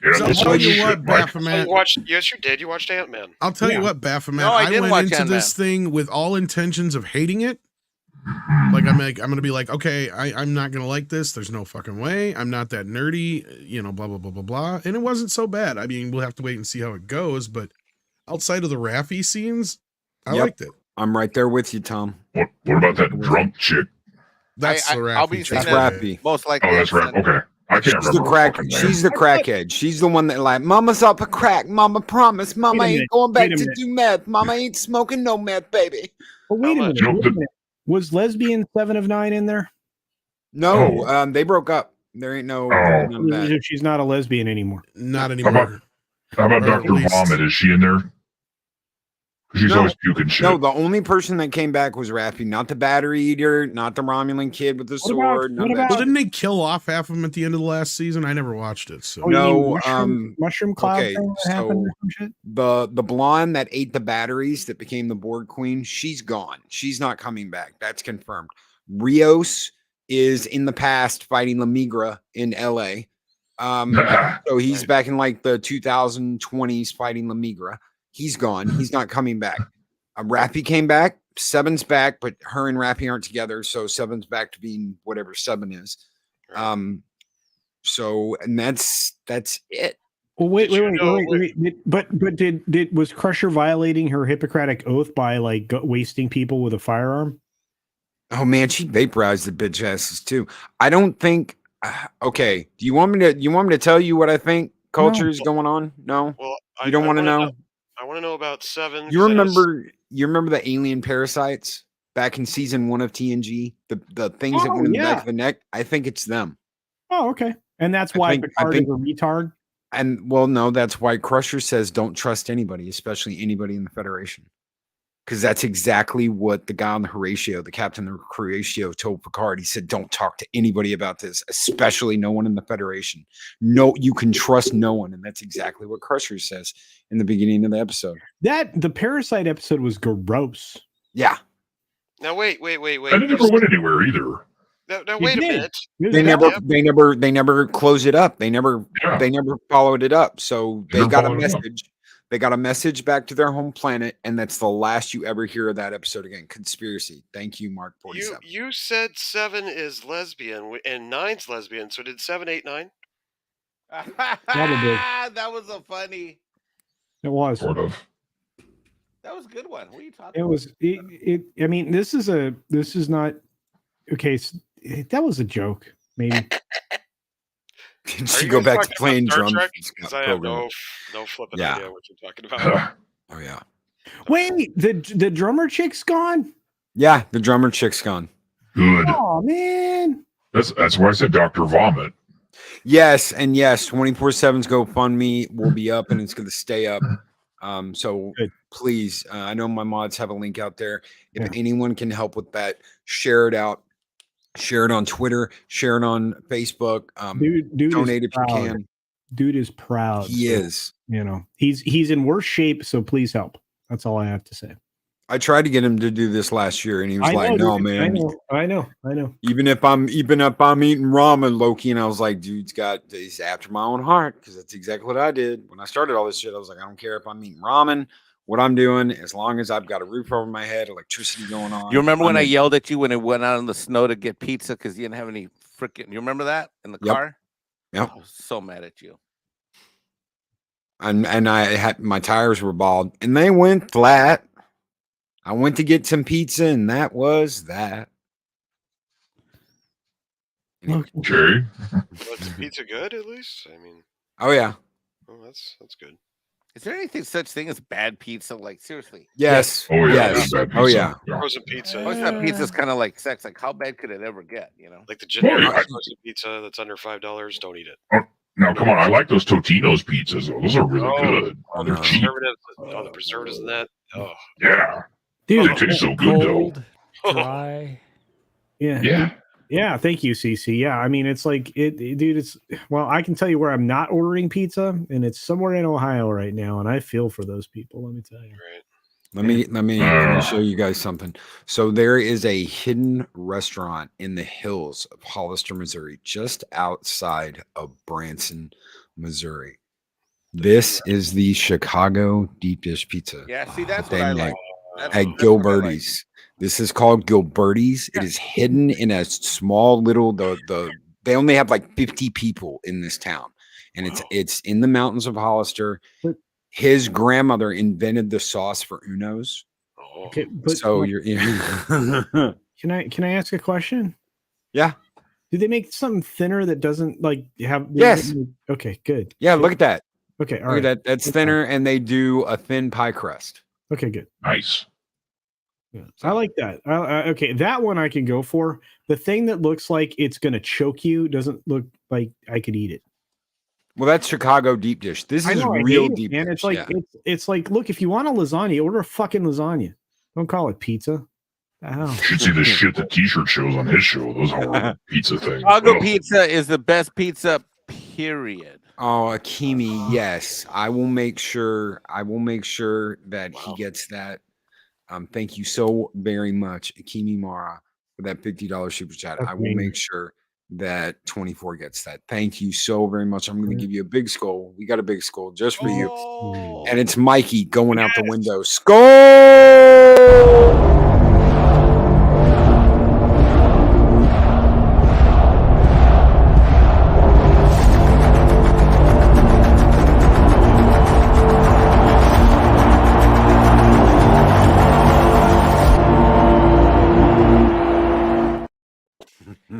good? Yeah, So I'll that's tell some you shit, what, Mike. Baphomet. yes, you did. You watched Ant-Man. I'll tell Yeah. you what, Baphomet. No, I I didn't went watch into Ant-Man. this thing with all intentions of hating it. Like I'm gonna be like, okay, I'm not gonna like this. There's no fucking way. I'm not that nerdy, blah blah blah blah blah. And it wasn't so bad. I mean, we'll have to wait and see how it goes. But outside of the Raffi scenes, I Yep. liked it. I'm right there with you, Tom. What about that drunk chick? That's the I'll be Raffi. seeing That's that Rappy. most likely. Oh, that's right. Okay. I can't She's the remember. her crack. fucking name. She's the crackhead. She's the one that like, Mama's up a crack. Mama promised. Mama Wait a ain't minute. going back Wait a to minute. do meth. Mama ain't smoking no meth, baby. But wait a How minute. much? Wait a minute. Was lesbian 7 of 9 in there? No, Oh. they broke up. There ain't no Oh. none of that. She's not a lesbian anymore. Not How anymore. How about Or at Dr. least- Vomit? Is she in there? 'Cause she's No. always puking shit. No, the only person that came back was Rappy, not the battery eater, not the Romulan kid with the What about- sword. none what of that about- Well, shit. didn't they kill off half of them at the end of the last season? I never watched it. So Oh, you mean No, mushroom cloud okay, thing that happened or so- some shit? the blonde that ate the batteries that became the Borg queen, she's gone. She's not coming back. That's confirmed. Rios is in the past fighting La Migra in LA. So he's back in like the 2020s fighting La Migra. He's gone. He's not coming back. Rappy came back. Seven's back, but her and Rappy aren't together. So Seven's back to being whatever Seven is. So and that's it. Well, wait, Did you wait, know- wait. But was Crusher violating her Hippocratic oath by like wasting people with a firearm? Oh man, she vaporized the bitch asses too. I don't think. Okay, do you want me to tell you what I think culture is going on? No, Well, you don't want to wanna know. I want to know about 7. You 'cause I know s- remember the alien parasites back in season 1 of TNG? The things that Oh, went in the yeah. back of the neck. I think it's them. Oh, okay. And that's I why think- Picard is a retard. And well, no, that's why Crusher says don't trust anybody, especially anybody in the Federation. Because that's exactly what the guy on the Horatio, the captain of Horatio, told Picard. He said, don't talk to anybody about this, especially no one in the Federation. No, you can trust no one. And that's exactly what Crusher says in the beginning of the episode. The Parasite episode was gross. Yeah. Now wait. And it never went anywhere either. Now You wait a did. minute. It was They bad. never closed it up. They never Yeah. followed it up. So they Never got a followed it up. message. They got a message back to their home planet, and that's the last you ever hear of that episode again. Conspiracy. Thank you, Mark 47. You said 7 is lesbian and 9's lesbian. So did 7, 8, 9? That was a funny. It was. Sort of. That was a good one. What are you talking It about? was. I mean, this is not. Okay, that was a joke. Maybe. Can Are she you go guys back to talking about playing Star drums? Trek? She's got 'Cause I have programming. no flipping Yeah. idea what you're talking about. Oh yeah. Wait, the drummer chick's gone. Yeah, the drummer chick's gone. Good. Oh man. That's why I said Dr. Vomit. Yes, and yes, 24/7's GoFundMe will be up and it's gonna stay up. So Good. please, I know my mods have a link out there. If Yeah. anyone can help with that, share it out. Share it on Twitter. Share it on Facebook. Dude Donate is if you proud. can. Dude is proud. He so, is. You know, he's in worse shape. So please help. That's all I have to say. I tried to get him to do this last year, and he was like, "No, dude. man. I know. Even if I'm eating ramen, Loki." And I was like, he's after my own heart, because that's exactly what I did when I started all this shit. I was like, I don't care if I'm eating ramen, what I'm doing, as long as I've got a roof over my head, electricity going on. You remember when I'm I in. yelled at you when it went out in the snow to get pizza because you didn't have any freaking? You remember that in the Yep. car? Yep. I was so mad at you. And I had my tires were bald, and they went flat. I went to get some pizza, and that was that. Anyway. Okay. Was the pizza good at least? I mean, Oh yeah. oh, that's good. Is there anything such thing as bad pizza? Like seriously, Yes. Oh yeah. Yes. Bad Oh pizza. yeah. Frozen pizza, I always thought pizza's kind of like sex. Like how bad could it ever get? You know? like the generic I- frozen pizza that's under $5. Don't eat it. Now come on, I like those Totino's pizzas. Though. Those are really good. Oh, They're the cheap. preservatives. Oh, the preservatives in that. Oh, Yeah. Dude. They taste so good though. Cold, dry. Yeah. Yeah, thank you, CC. Yeah, I mean, it's like dude. It's I can tell you where I'm not ordering pizza, and it's somewhere in Ohio right now, and I feel for those people. Let me tell you. right. Let me show you guys something. So there is a hidden restaurant in the hills of Hollister, Missouri, just outside of Branson, Missouri. This is the Chicago deep dish pizza. Yeah. See, that's They what I make like. That's at what I like. Gilberti's. This is called Gilberti's. It is hidden in a small little they only have like 50 people in this town, and it's in the mountains of Hollister. His grandmother invented the sauce for Uno's. Oh, Okay, but So like, you're can I ask a question? yeah. Do they make something thinner that doesn't like have? Yes. Okay, good. Yeah, look at that. Okay, all Look right. at that. That's thinner, and they do a thin pie crust. Okay, good. Nice. Yeah. I like that. Okay, that one I can go for. The thing that looks like it's going to choke you doesn't look like I could eat it. Well, that's Chicago deep dish. This is real deep and dish. it's like yeah. it's like, look, if you want a lasagna, order a fucking lasagna. Don't call it pizza. You should see the shit the T-shirt shows on his show. Those whole pizza things. Chicago pizza is the best pizza. Period. Oh, Akimi, yes. I will make sure that he gets that. Thank you so very much, Akimi Mara, for that $50 super chat. I will make sure that 24 gets that. Thank you so very much. I'm going to give you a big skull. We got a big skull just for you. And it's Mikey going out the window. Skull!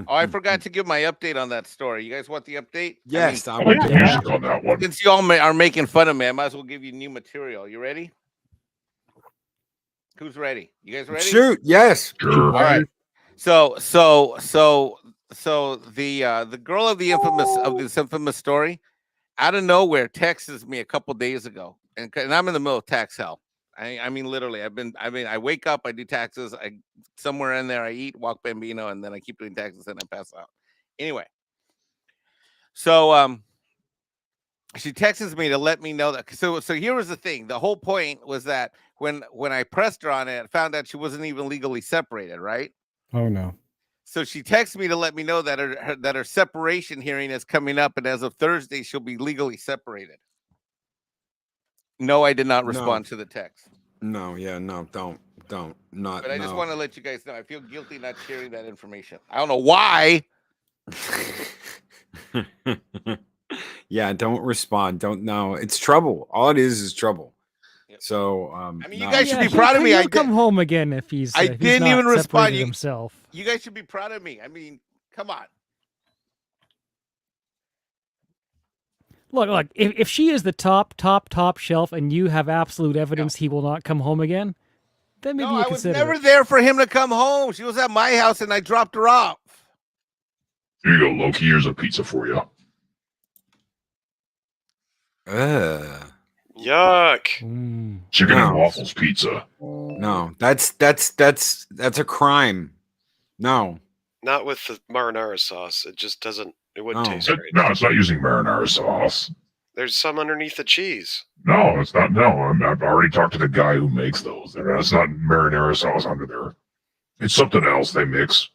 Oh, I forgot to give my update on that story. You guys want the update? Yes, I like the music on that one. Since you all are making fun of me, I might as well give you new material. You ready? Who's ready? You guys ready? Shoot, yes. Sure. All right. So the girl of this infamous story, out of nowhere, texts me a couple days ago, and I'm in the middle of tax hell. I mean, literally, I wake up, I do taxes, somewhere in there, I eat, walk Bambino, and then I keep doing taxes, and I pass out. Anyway, so she texts me to let me know that. So here was the thing. The whole point was that when I pressed her on it, I found out she wasn't even legally separated, right? Oh no. So she texted me to let me know that her separation hearing is coming up, and as of Thursday, she'll be legally separated. No, I did not respond to the text. No, yeah, no, don't, not. But I just want to let you guys know I feel guilty not sharing that information. I don't know why. Yeah, don't respond. Don't know. It's trouble. All it is trouble. Yep. So, I mean, you guys should be proud of me. He'll come home again if he's. I if he's didn't not even respond. separated himself. You guys should be proud of me. I mean, come on. Look, if she is the top shelf and you have absolute evidence he will not come home again, then maybe No, you I was consider never it. there for him to come home. She was at my house and I dropped her off. Here you go, Loki. Here's a pizza for you. yuck. Chicken and No. waffles pizza. No, that's a crime. No. Not with the marinara sauce. It just doesn't. It wouldn't No. taste great. No, it's not using marinara sauce. There's some underneath the cheese. No, it's not. No, I've already talked to the guy who makes those. It's not marinara sauce under there. It's something else they mix.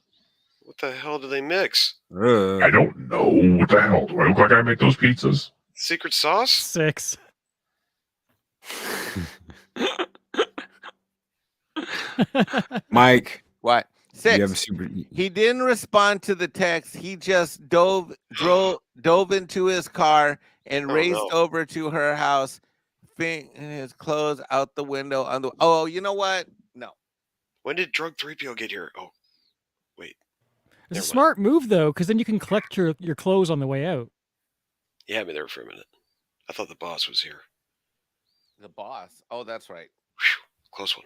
What the hell do they mix? I don't know. What the hell? Do I look like I make those pizzas? Secret sauce? 6. Mike, What? you have a 6. super. He didn't respond to the text. He just dove into his car and Oh, raced no. over to her house, his clothes out the window. Oh, you know what? No. When did Drug 3PO get here? Oh, wait. It's a Never mind. smart move though, because then you can collect your clothes on the way out. You had me there for a minute. I thought the boss was here. The boss. Oh, that's right. Whew, close one.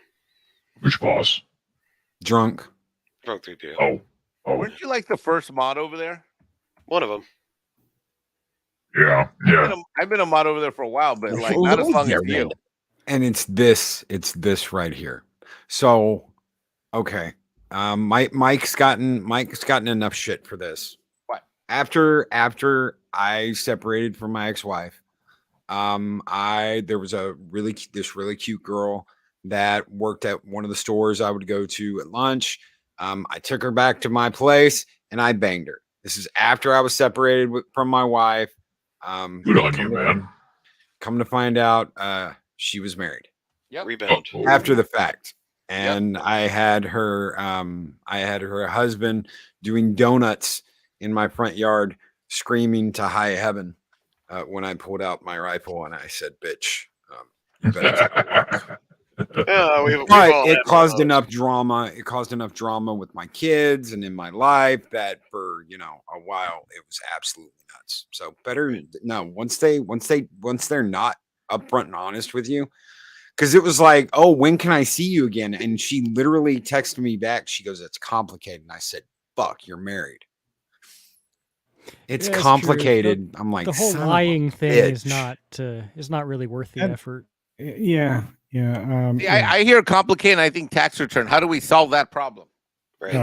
Which boss? Drunk. Drug 3PO. Oh, Weren't you like the first mod over there? One of them. yeah. I've been a mod over there for a while, but like not as long as you. And it's this right here. So, okay. Mike's gotten enough shit for this. What? After I separated from my ex-wife, there was this really cute girl that worked at one of the stores I would go to at lunch. I took her back to my place and I banged her. This is after I was separated from my wife. Good on you, man. Come to find out, she was married. Yep. Rebound. Uh-oh. After the fact. And I had her husband doing donuts in my front yard, screaming to high heaven when I pulled out my rifle and I said, "Bitch." You better Yeah, we've but all it had caused those. enough drama. It caused enough drama with my kids and in my life that for a while it was absolutely nuts. So better no. Once they're not upfront and honest with you, because it was like, oh, when can I see you again? And she literally texted me back. She goes, "It's complicated." And I said, "Fuck, you're married." It's Yeah, it's true. complicated. I'm like, The whole "Son of a lying thing bitch." is not really worth the And- effort. Yeah. See, I hear complicated. I think tax return. How do we solve that problem? Right.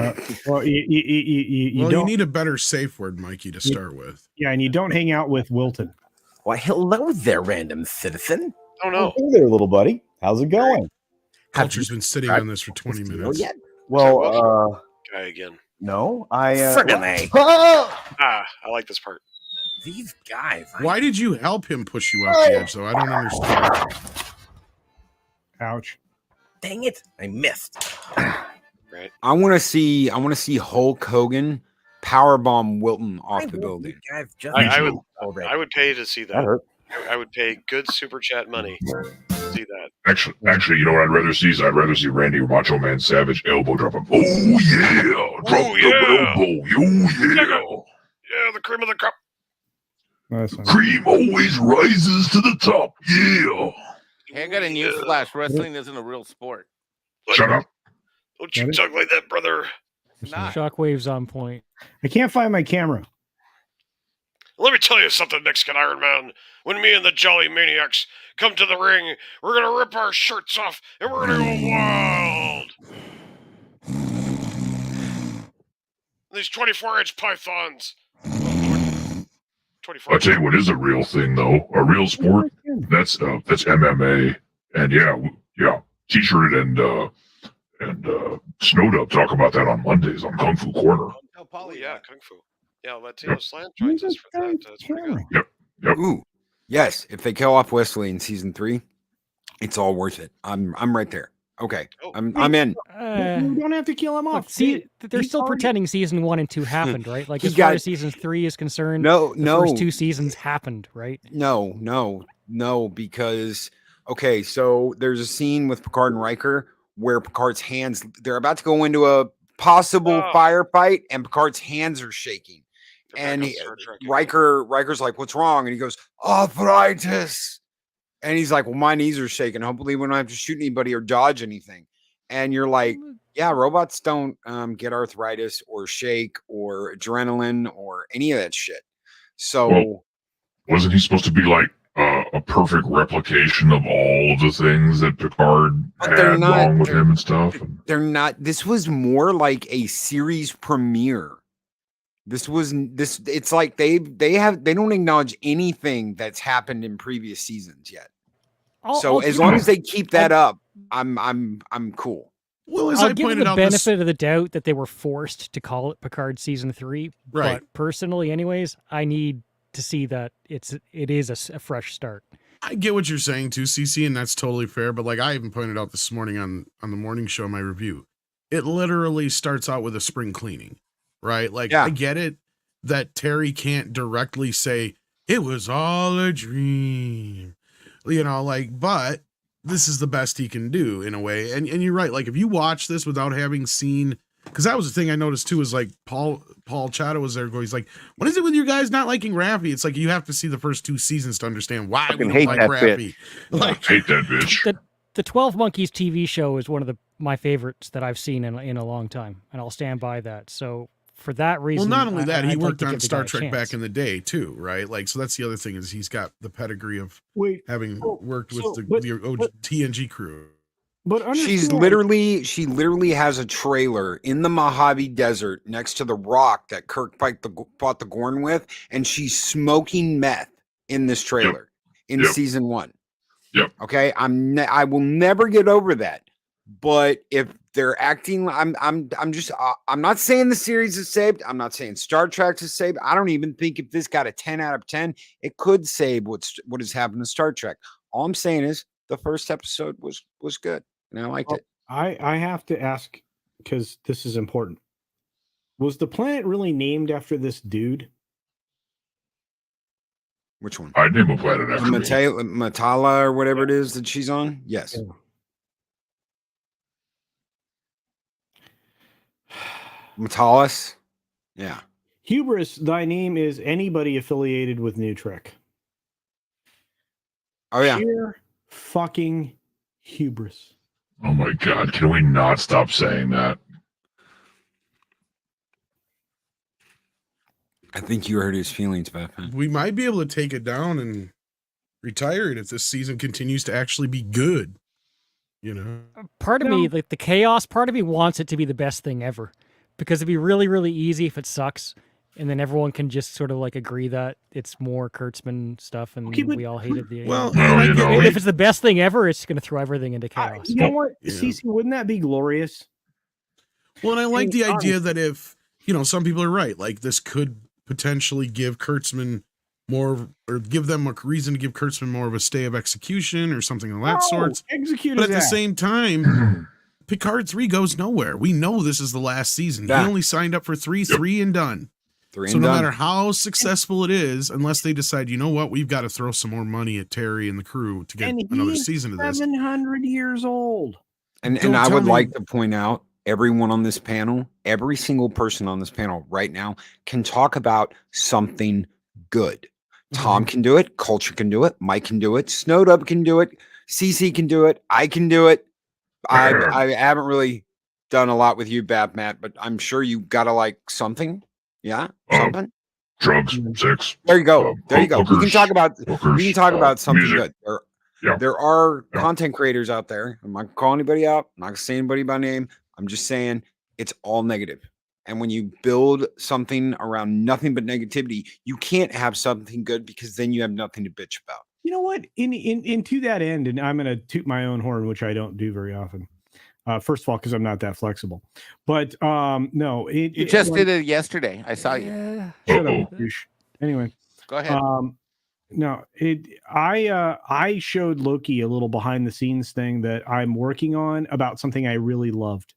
Well, you Well, don't. you need a better safe word, Mikey, to start with. Yeah, and you don't hang out with Wilton. Why, hello there, random citizen. Oh, no. Hey there, little buddy. How's it going? Have Culture's you been sitting tried on this for 20 this deal minutes. yet? Well, Guy again. no. I Friggin' A. Ah, I like this part. These guys. Why did you help him push you off the edge, though? I don't understand. Ouch. Dang it! I missed. Right. I want to see Hulk Hogan powerbomb Wilton off the You building. guys just I would- already. I would pay to see That that. hurt. I would pay good super chat money to see that. Actually, you know what I'd rather see? I'd rather see Randy Macho Man Savage elbow drop him. Oh yeah, drop Oh, the yeah. elbow. Oh Yeah, the cream of the crop. That's yeah, cream always rises to the top. Yeah. Hey, I got a news flash. Wrestling isn't a real sport. Shut up. Don't you talk like that, brother. It's not. Shockwave's on point. I can't find my camera. Let me tell you something, Mexican Ironman. When me and the Jolly Maniacs come to the ring, we're gonna rip our shirts off and we're gonna go wild. These 24-inch pythons. 24. I'll tell you what is a real thing though, a real sport. That's MMA, and yeah, T-shirted and Snowed Up talk about that on Mondays on Kung Fu Corner. Tell Oh, Polly yeah, that. Kung Fu. Yeah, Latino Slant joins us for that. That's pretty good. Ooh, yes. If they kill off Wesley in season 3, it's all worth it. I'm right there. Okay, Oh. I'm in. You don't have to kill him Look, off. see, they're he's still already- pretending season 1 and 2 happened, right? Like He as far got- as season 3 is concerned, No, the first 2 seasons happened, right? No, because okay, so there's a scene with Picard and Riker where Picard's hands they're about to go into a possible Oh. firefight, and Picard's hands are shaking. They're back And on he- Star Trek again. Riker's like, "What's wrong?" And he goes, "Arthritis." And he's like, "Well, my knees are shaking. Hopefully, we don't have to shoot anybody or dodge anything." And you're like, "Yeah, robots don't get arthritis or shake or adrenaline or any of that shit." So Well, wasn't he supposed to be like a perfect replication of all of the things that Picard But they're had not- wrong with him and stuff. They're not. This was more like a series premiere. This was this. It's like they don't acknowledge anything that's happened in previous seasons yet. So as long as they keep that up, I'm cool. Well, as I'll I give them pointed the out, benefit of the doubt that they were forced to call it Picard season 3. Right. But personally, anyways, I need to see that it is a fresh start. I get what you're saying too, CC, and that's totally fair. But like I even pointed out this morning on the morning show, my review, it literally starts out with a spring cleaning, right? Like Yeah. I get it that Terry can't directly say it was all a dream, but this is the best he can do in a way. And you're right. Like if you watch this without having seen, because that was the thing I noticed too, is like Paul Chato was there going, he's like, what is it with you guys not liking Raffi? It's like you have to see the first 2 seasons to understand why we Fucking don't hate like that Raffi. I Like, hate that bitch. The 12 Monkeys TV show is one of my favorites that I've seen in a long time, and I'll stand by that. So for that well, reason, not only that, he I'd like worked to on give the guy Star a Trek back chance. in the day too, right? Like, so that's the other thing is he's got the pedigree of having worked with the TNG crew. But She literally has a trailer in the Mojave Desert next to the rock that Kirk fought the Gorn with, and she's smoking meth in this trailer in season 1. Yep. Okay, I will never get over that. But if they're acting, I'm not saying the series is saved. I'm not saying Star Trek is saved. I don't even think if this got a 10 out of 10, it could save what has happened to Star Trek. All I'm saying is the first episode was good, and I liked it. I have to ask, because this is important. Was the planet really named after this dude? Which one? I'd name a planet after me. Matala or whatever it is that she's on? Yes. Yeah. Matalis? Yeah. Hubris, thy name is anybody affiliated with New Trek. Oh, yeah. Sheer fucking hubris. Oh my God, can we not stop saying that? I think you hurt his feelings, Batman. We might be able to take it down and retire it if this season continues to actually be good. Part of me, like the chaos part of me, wants it to be the best thing ever, because it'd be really, really easy if it sucks, and then everyone can just sort of like agree that it's more Kurtzman stuff, and we all hated the. Well, if it's the best thing ever, it's going to throw everything into chaos. You know what, Yeah. Cece, wouldn't that be glorious? Well, and I like the idea that if, some people are right, like this could potentially give Kurtzman more, or give them a reason to give Kurtzman more of a stay of execution or something of that sort. Execute But his at the ass. same time, Picard 3 goes nowhere. We know this is the last season. Yeah. He only signed up for 3 and done. 3 So and no done. matter how successful it is, unless they decide, you know what, we've got to throw some more money at Terry and the crew to get And another he's season of this. 700 years old. And Don't I tell would me- like to point out, everyone on this panel, every single person on this panel right now can talk about something good. Tom can do it. Culture can do it. Mike can do it. Snowed Up can do it. CC can do it. I can do it. I haven't really done a lot with you, Matt, but I'm sure you got to like something. Yeah, something. Drugs, sex. There you go. There you go. We can hookers, talk about something music. good. There are content creators out there. I'm not gonna call anybody out. I'm not gonna say anybody by name. I'm just saying it's all negative. And when you build something around nothing but negativity, you can't have something good, because then you have nothing to bitch about. You know what? In to that end, and I'm going to toot my own horn, which I don't do very often. First of all, because I'm not that flexible. But no, You just did it yesterday. I saw you. Yeah. Shut up, douche. Anyway, Go ahead. no, I showed Loki a little behind the scenes thing that I'm working on about something I really loved.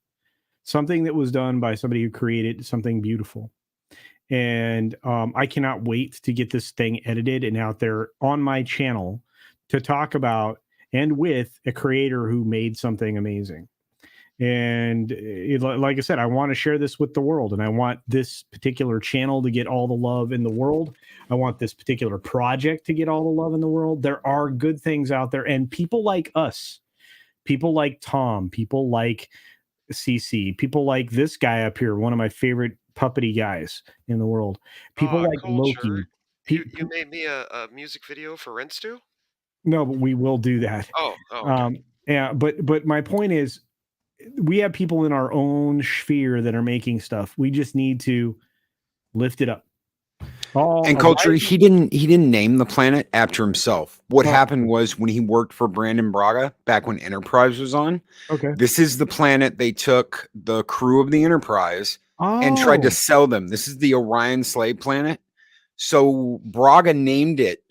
Something that was done by somebody who created something beautiful. And I cannot wait to get this thing edited and out there on my channel to talk about and with a creator who made something amazing. And like I said, I want to share this with the world, and I want this particular channel to get all the love in the world. I want this particular project to get all the love in the world. There are good things out there, and people like us, people like Tom, people like CC, people like this guy up here, one of my favorite puppety guys in the world, people like Loki, You made me a music video for Renstu? No, but we will do that. Oh, okay. Yeah, but my point is, we have people in our own sphere that are making stuff. We just need to lift it up. And culture, he didn't name the planet after himself. What happened was when he worked for Brandon Braga back when Enterprise was on. Okay. This is the planet they took the crew of the Enterprise and tried to sell them. This is the Orion slave planet. So Braga named it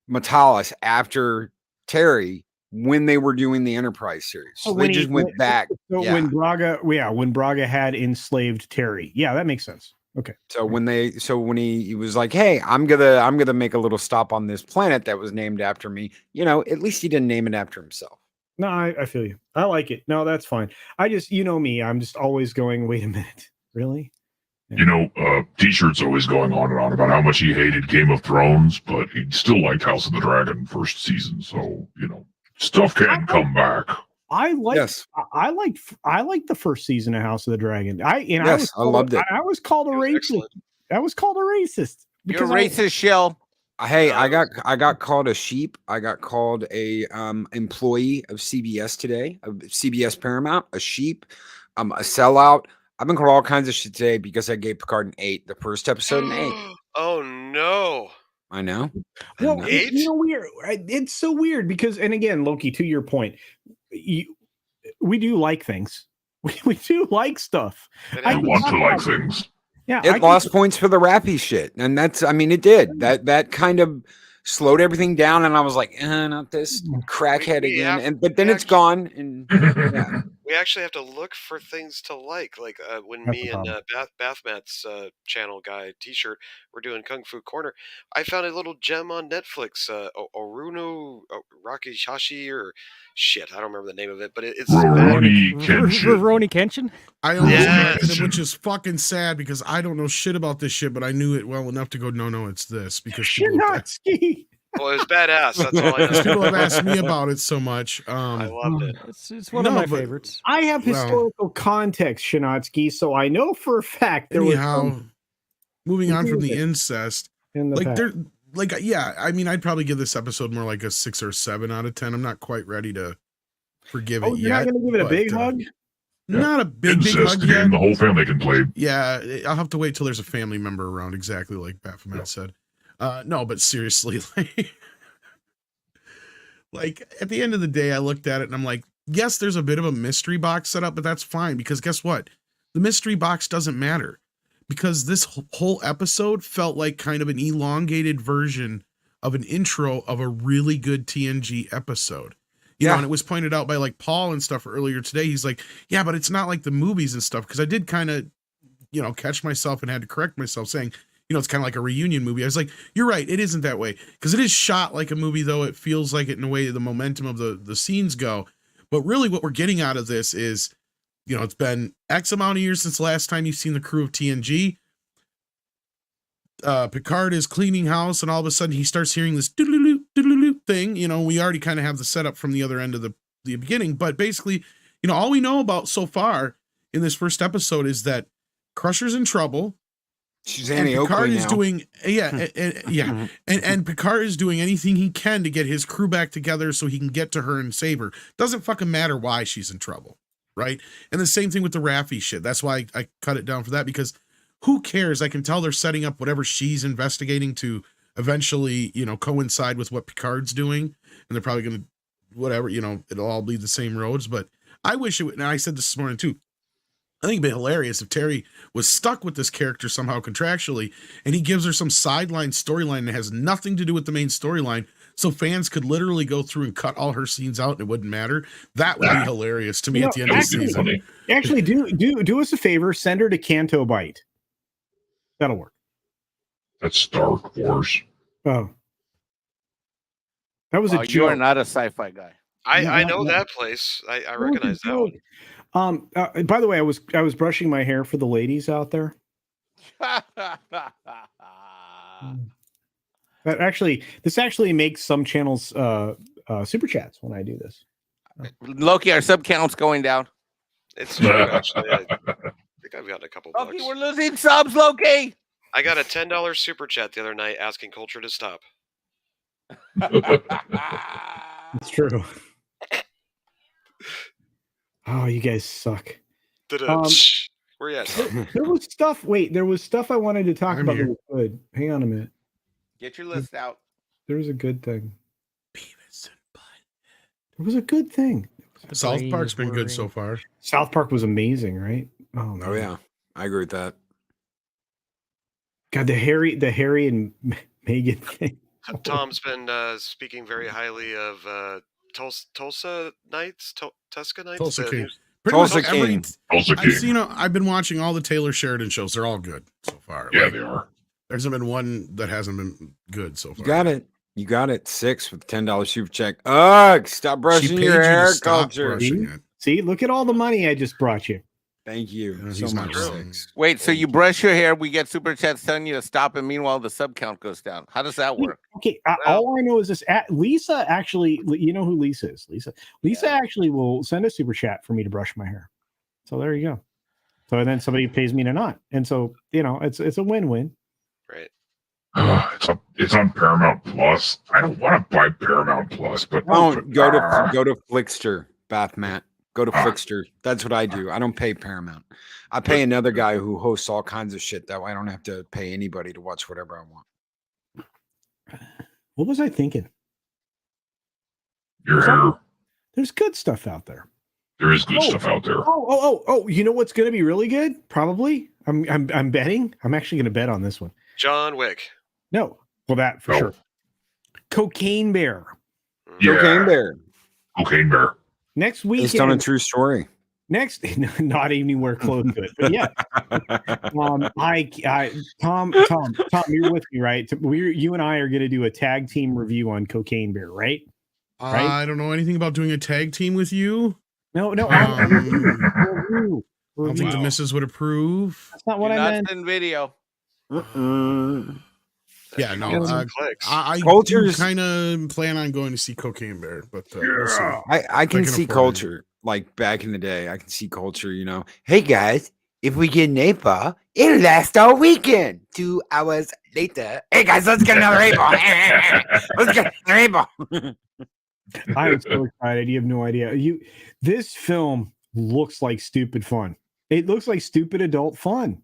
Metalis after Terry when they were doing the Enterprise series. So they just went back. So when Braga had enslaved Terry. Yeah, that makes sense. Okay. So when he was like, "Hey, I'm gonna make a little stop on this planet that was named after me," at least he didn't name it after himself. No, I feel you. I like it. No, that's fine. I just, me, I'm just always going, wait a minute. Really? Yeah. T-shirt's always going on and on about how much he hated Game of Thrones, but he still liked House of the Dragon first season. So, stuff can come back. I liked the first season of House of the Dragon. I loved it. I was called a racist. I was called a racist. You're a racist, Shell. Hey, I got called a sheep. I got called a employee of CBS today, of CBS Paramount, a sheep, a sellout. I've been called all kinds of shit today because I gave Picard an 8, the first episode an 8. Oh no. I know. Well, weird. It's so weird because, and again, Loki, to your point, we do like things. We do like stuff. I want to like things. Yeah, it lost points for the rappy shit, and it did. That kind of slowed everything down, and I was like, not this crackhead again. But then it's gone, and yeah. We actually have to look for things to like when me and Bathmat's channel guy T-shirt we're doing Kung Fu Corner. I found a little gem on Netflix, Oruno Rakihashi or shit. I don't remember the name of it, but it's Rurouni Kenshin. I almost mentioned it, which is fucking sad because I don't know shit about this shit, but I knew it well enough to go, no, it's this because Shinatsky. Well, it was badass. That's all I know. People have asked me about it so much. I loved it. It's one of my favorites. I have historical context, Shinatsky, so I know for a fact there was moving on from the incest. I'd probably give this episode more like a 6 or 7 out of 10. I'm not quite ready to forgive it yet. You're not going to give it a big hug? Not a big hug game. yet. The whole family can play. Yeah, I'll have to wait till there's a family member around, exactly like Baphomet said. No, but seriously, like at the end of the day, I looked at it and I'm like, yes, there's a bit of a mystery box set up, but that's fine because guess what? The mystery box doesn't matter because this whole episode felt like kind of an elongated version of an intro of a really good TNG episode. You know, and it was pointed out by like Paul and stuff earlier today. He's like, yeah, but it's not like the movies and stuff. Cause I did kind of, catch myself and had to correct myself saying, it's kind of like a reunion movie. I was like, you're right. It isn't that way. Because it is shot like a movie, though it feels like it in a way the momentum of the scenes go. But really what we're getting out of this is, it's been X amount of years since the last time you've seen the crew of TNG. Picard is cleaning house and all of a sudden he starts hearing this doodle-doo, doodle-doo thing. We already kind of have the setup from the other end of the beginning. But basically, all we know about so far in this first episode is that Crusher's in trouble. She's Annie Oakley now. And Picard is doing anything he can to get his crew back together so he can get to her and save her. Doesn't fucking matter why she's in trouble, right? And the same thing with the Raffi shit. That's why I cut it down for that because who cares? I can tell they're setting up whatever she's investigating to eventually, coincide with what Picard's doing, and they're probably going to whatever, it'll all be the same roads. But I wish it would. And I said this morning too. I think it'd be hilarious if Terry was stuck with this character somehow contractually and he gives her some sideline storyline that has nothing to do with the main storyline. So fans could literally go through and cut all her scenes out and it wouldn't matter. That would be hilarious to me at the end of the season. Actually, do us a favor. Send her to Canto Bite. That'll work. That's Star Wars. Oh. That was a joke. You are not a sci-fi guy. I know that place. I recognize that one. By the way, I was brushing my hair for the ladies out there. This actually makes some channels super chats when I do this. Loki, our sub count's going down. It's true, actually. I think I've gotten a couple Loki, bucks. we're losing subs, Loki. I got a $10 super chat the other night asking Culture to stop. It's true. Oh, you guys suck. Where you at, Tom? There was stuff. Wait, there was stuff I wanted to talk I'm about. here. That was good. Hang on a minute. Get your list out. There was a good thing. There was a good thing. South brain Park's is been good worrying. so far. South Park was amazing, right? Oh, man. Oh yeah, I agree with that. God, the Harry and Megan thing. Tom's been speaking very highly of Tulsa Nights, Tuska Nights. Tulsa the King. new- Pretty Tulsa much every. King. Also, I've seen. I've been watching all the Taylor Sheridan shows. They're all good so far. yeah, Like, they are. there hasn't been one that hasn't been good so far. You got it. You got it. 6 with $10 super check. Ugh, stop She brushing paid your you hair, to stop Culture. brushing it. See, look at all the money I just brought you. Thank you Yeah, so he's not much. wrong. 6. Wait, so you brush your hair, we get super chats telling you to stop, and meanwhile the sub count goes down. How does that work? Okay, all I know is this. Lisa actually, you know who Lisa is. Lisa actually will send a super chat for me to brush my hair. So there you go. So then somebody pays me to not, and so it's a win-win. Right. It's on Paramount Plus. I don't want to buy Paramount Plus, but Don't go to Flickster, Bath Matt. Go to Flickster. That's what I do. I don't pay Paramount. I pay another guy who hosts all kinds of shit. That way I don't have to pay anybody to watch whatever I want. What was I thinking? your hair. There's good stuff out there. There is good stuff out there. Oh! You know what's going to be really good? Probably. I'm betting. I'm actually going to bet on this one. John Wick. No, well that for Oh. sure. Cocaine Bear Yeah, Cocaine Bear. Cocaine Bear. next Based on a weekend. true story. Next, not anywhere close to it, but yeah. Tom, you're with me, right? You and I are going to do a tag team review on Cocaine Bear, right? Right? I don't know anything about doing a tag team with you. No, Um, I don't think the Wow. missus would approve. that's not Do what I not meant. send video. Yeah, no. Get some clicks. I Culture's- kind of plan on going to see Cocaine Bear, but we'll see. I can can see afford it. Culture like back in the day. I can see Culture, Hey guys, if we get an 8-ball, it'll last all weekend. 2 hours later. Hey guys, let's get another 8-ball. Let's get another 8-ball. I am so excited. You have no idea. This film looks like stupid fun. It looks like stupid adult fun.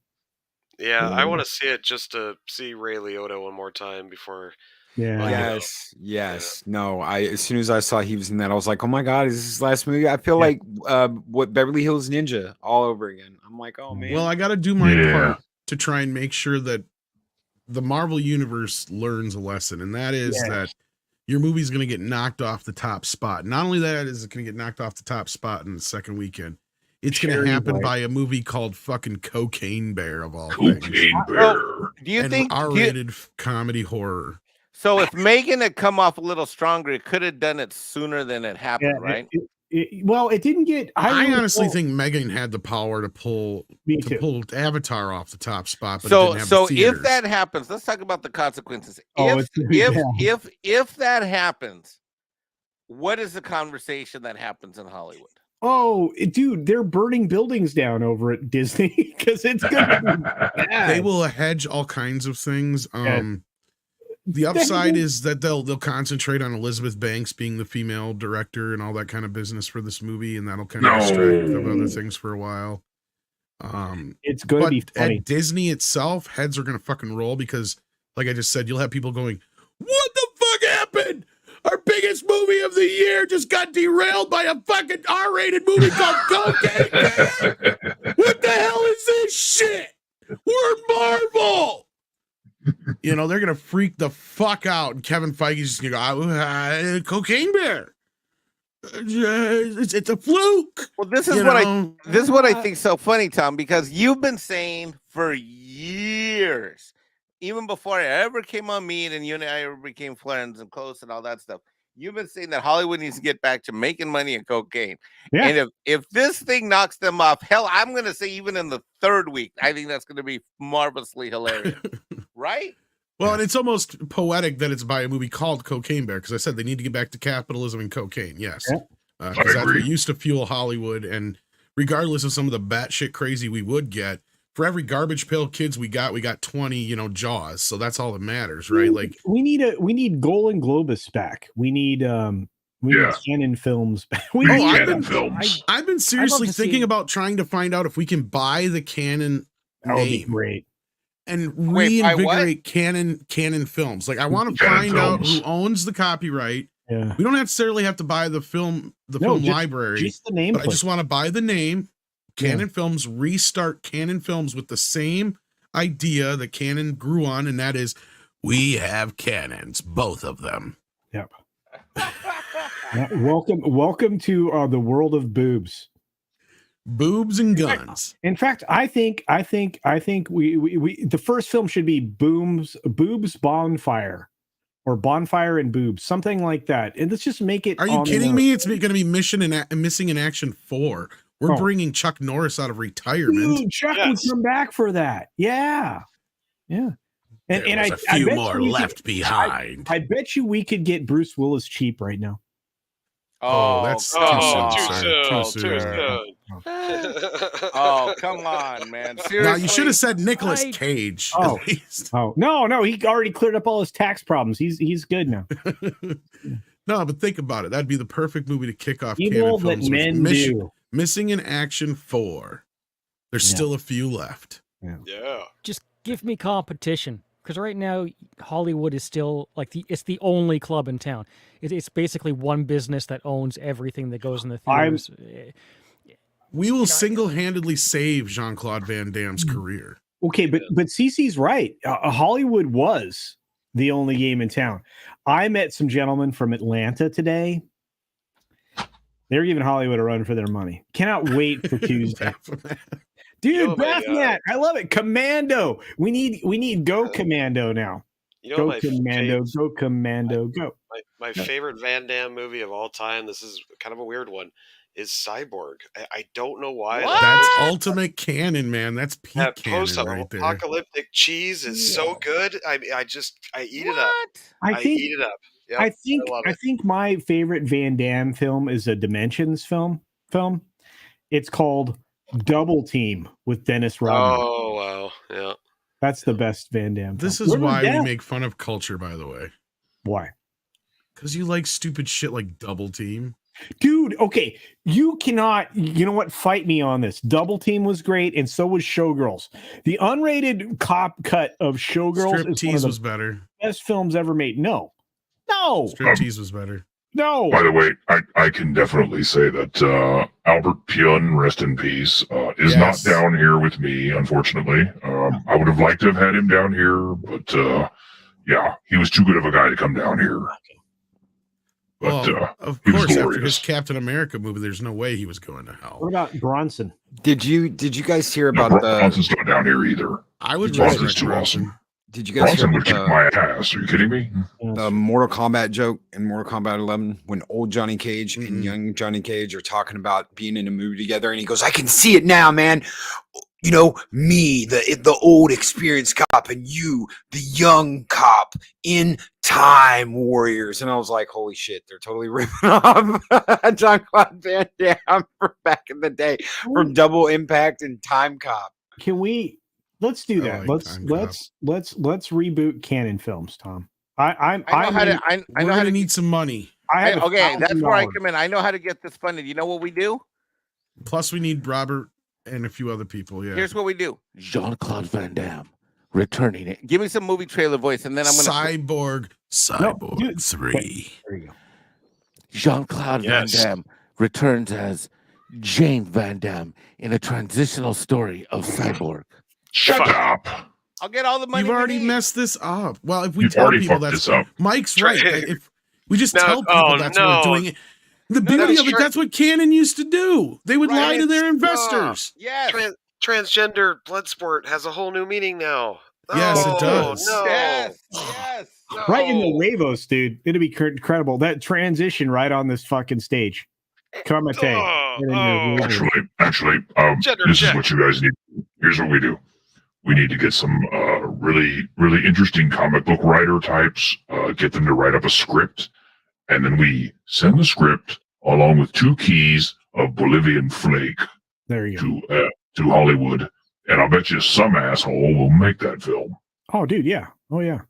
Yeah, I want to see it just to see Ray Liotta one more time before. Yeah. Well, yeah. Yes. No, as soon as I saw he was in that, I was like, oh my God, is this his last movie? I feel like what Beverly Hills Ninja all over again. I'm like, oh man. Well, I got to do my Yeah. part to try and make sure that the Marvel Universe learns a lesson, and that is that your movie's going to get knocked off the top spot. Not only that is it going to get knocked off the top spot in the second weekend, it's going to happen by a movie called fucking Cocaine Bear of all things. Cocaine Bear. Do you And think? R-rated comedy horror. So if Megan had come off a little stronger, it could have done it sooner than it happened, right? It didn't get. I honestly think Megan had the power to pull Avatar off the top spot, but it didn't have the So if theaters. that happens, let's talk about the consequences. Oh, If that happens, what is the conversation that happens in Hollywood? Oh, dude, they're burning buildings down over at Disney because it's gonna be bad. They will hedge all kinds of things. The upside is that they'll concentrate on Elizabeth Banks being the female director and all that kind of business for this movie, and that'll kind of distract them other things for a while. It's going to be funny. At Disney itself, heads are going to fucking roll because, like I just said, you'll have people going, "What the fuck happened? Our biggest movie of the year just got derailed by a fucking R-rated movie called Cocaine Bear. What the hell is this shit? We're Marvel." They're going to freak the fuck out. And Kevin Feige's just going to go, Cocaine Bear. It's a fluke. Well, this is what I think so funny, Tom, because you've been saying for years, even before I ever came on Meet and you and I ever became friends and close and all that stuff, you've been saying that Hollywood needs to get back to making money and cocaine. Yeah. And if this thing knocks them off, hell, I'm going to say even in the third week, I think that's going to be marvelously hilarious. Right? Well, and it's almost poetic that it's by a movie called Cocaine Bear, because I said they need to get back to capitalism and cocaine. Yes. Because that's what used to fuel Hollywood. And regardless of some of the batshit crazy we would get, for every garbage pail kids we got 20, Jaws. So that's all that matters, right? Like we need Golden Globus back. We need Canon films back. I've been seriously thinking about trying to find out if we can buy the Canon name. Great. And reinvigorate Canon films. Like I want to find out who owns the copyright. Yeah. We don't necessarily have to buy the film library. Just the name. But I just want to buy the name. Canon Films, restart Canon Films with the same idea that Canon grew on, and that is we have cannons, both of them. Yep. Welcome to the world of boobs. Boobs and guns. In fact, I think we the first film should be Boobs Bonfire, or Bonfire and Boobs, something like that. And let's just make it. Are you kidding me? It's going to be Missing in Action 4. We're bringing Chuck Norris out of retirement. Dude, Chuck would come back for that. Yeah. And a few more left behind. I bet you we could get Bruce Willis cheap right now. Oh, that's too soon. Oh, come on, man. Seriously? Now you should have said Nicolas Cage. Oh. At least. No, he already cleared up all his tax problems. He's good now. No, but think about it. That'd be the perfect movie to kick off Evil Canon that Films. men do. Missing in Action 4. There's still a few left. Yeah. Just give me competition, because right now Hollywood is still like it's the only club in town. It's basically one business that owns everything that goes in the theaters. We will single-handedly save Jean-Claude Van Damme's career. Okay, but Cece's right. Hollywood was the only game in town. I met some gentlemen from Atlanta today. They're giving Hollywood a run for their money. Cannot wait for Tuesday. Dude, Baphomet, I love it. Commando. We need Go Commando now. Go Commando, go. My favorite Van Damme movie of all time, this is kind of a weird one, is Cyborg. I don't know why. That's ultimate canon, man. That's peak canon right there. Apocalyptic cheese is so good. I eat it up. I eat it up. Yep, I think my favorite Van Damme film is a Dimensions film. It's called Double Team with Dennis Rodman. Oh wow, yeah. That's the best Van Damme. This is why we make fun of culture, by the way. Why? Because you like stupid shit like Double Team. Dude, okay. You cannot, you know what? Fight me on this. Double Team was great, and so was Showgirls. The unrated cop cut of Showgirls Striptease was better. Best films ever made. No. Striptease was better. No. By the way, I can definitely say that Albert Pun, rest in peace, is not down here with me, unfortunately. I would have liked to have had him down here, but yeah, he was too good of a guy to come down here. But of course, after his Captain America movie, there's no way he was going to hell. What about Bronson? Did you guys hear about the Bronson's not down here either? I would Bronson's too awesome. Did you guys hear would kick my ass? Are you kidding me? The Mortal Kombat joke in Mortal Kombat 11 when old Johnny Cage and young Johnny Cage are talking about being in a movie together, and he goes, "I can see it now, man. You know, me, the old experienced cop, and you, the young cop in Time Warriors." And I was like, holy shit, they're totally ripping off Jean-Claude Van Damme from back in the day from Double Impact and Time Cop. Let's do that. Let's reboot canon films, Tom. I know how to need some money. That's where I come in. I know how to get this funded. You know what we do? Plus, we need Robert and a few other people. Yeah. Here's what we do: Jean-Claude Van Damme returning it. Give me some movie trailer voice, and then I'm gonna Cyborg 3. There you go. Jean-Claude Van Damme returns as Jane Van Damme in a transitional story of Cyborg. Shut up. I'll get all the money. You've already messed this up. Well, if we tell people that's Mike's right. If we just tell people that's what we're doing. The beauty of it, that's what Canon used to do. They would lie to their investors. Yes. Transgender blood sport has a whole new meaning now. Yes, it does. No. Yes. No. Right in the huevos, dude. It'd be incredible. That transition right on this fucking stage. Kamate. Actually, this is what you guys need. Here's what we do. We need to get some really, really interesting comic book writer types, get them to write up a script, and then we send the script along with 2 keys of Bolivian flake there you go. to Hollywood, And I'll bet you some asshole will make that film. Oh, dude, yeah. Oh, yeah.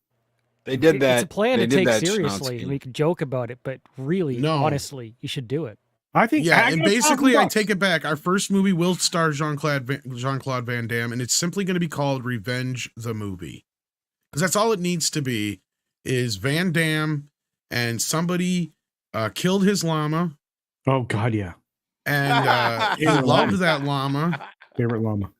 They did that. It's a plan they to did take that seriously. Schnotsky. We could joke about it, but really, No. honestly, you should do it. I think. Yeah, I and got basically, I $1,000. take it back. Our first movie will star Jean-Claude Van Damme, and it's simply going to be called Revenge the Movie. Because that's all it needs to be, is Van Damme and somebody killed his llama, Oh, God, yeah. and he loved that llama, Favorite llama.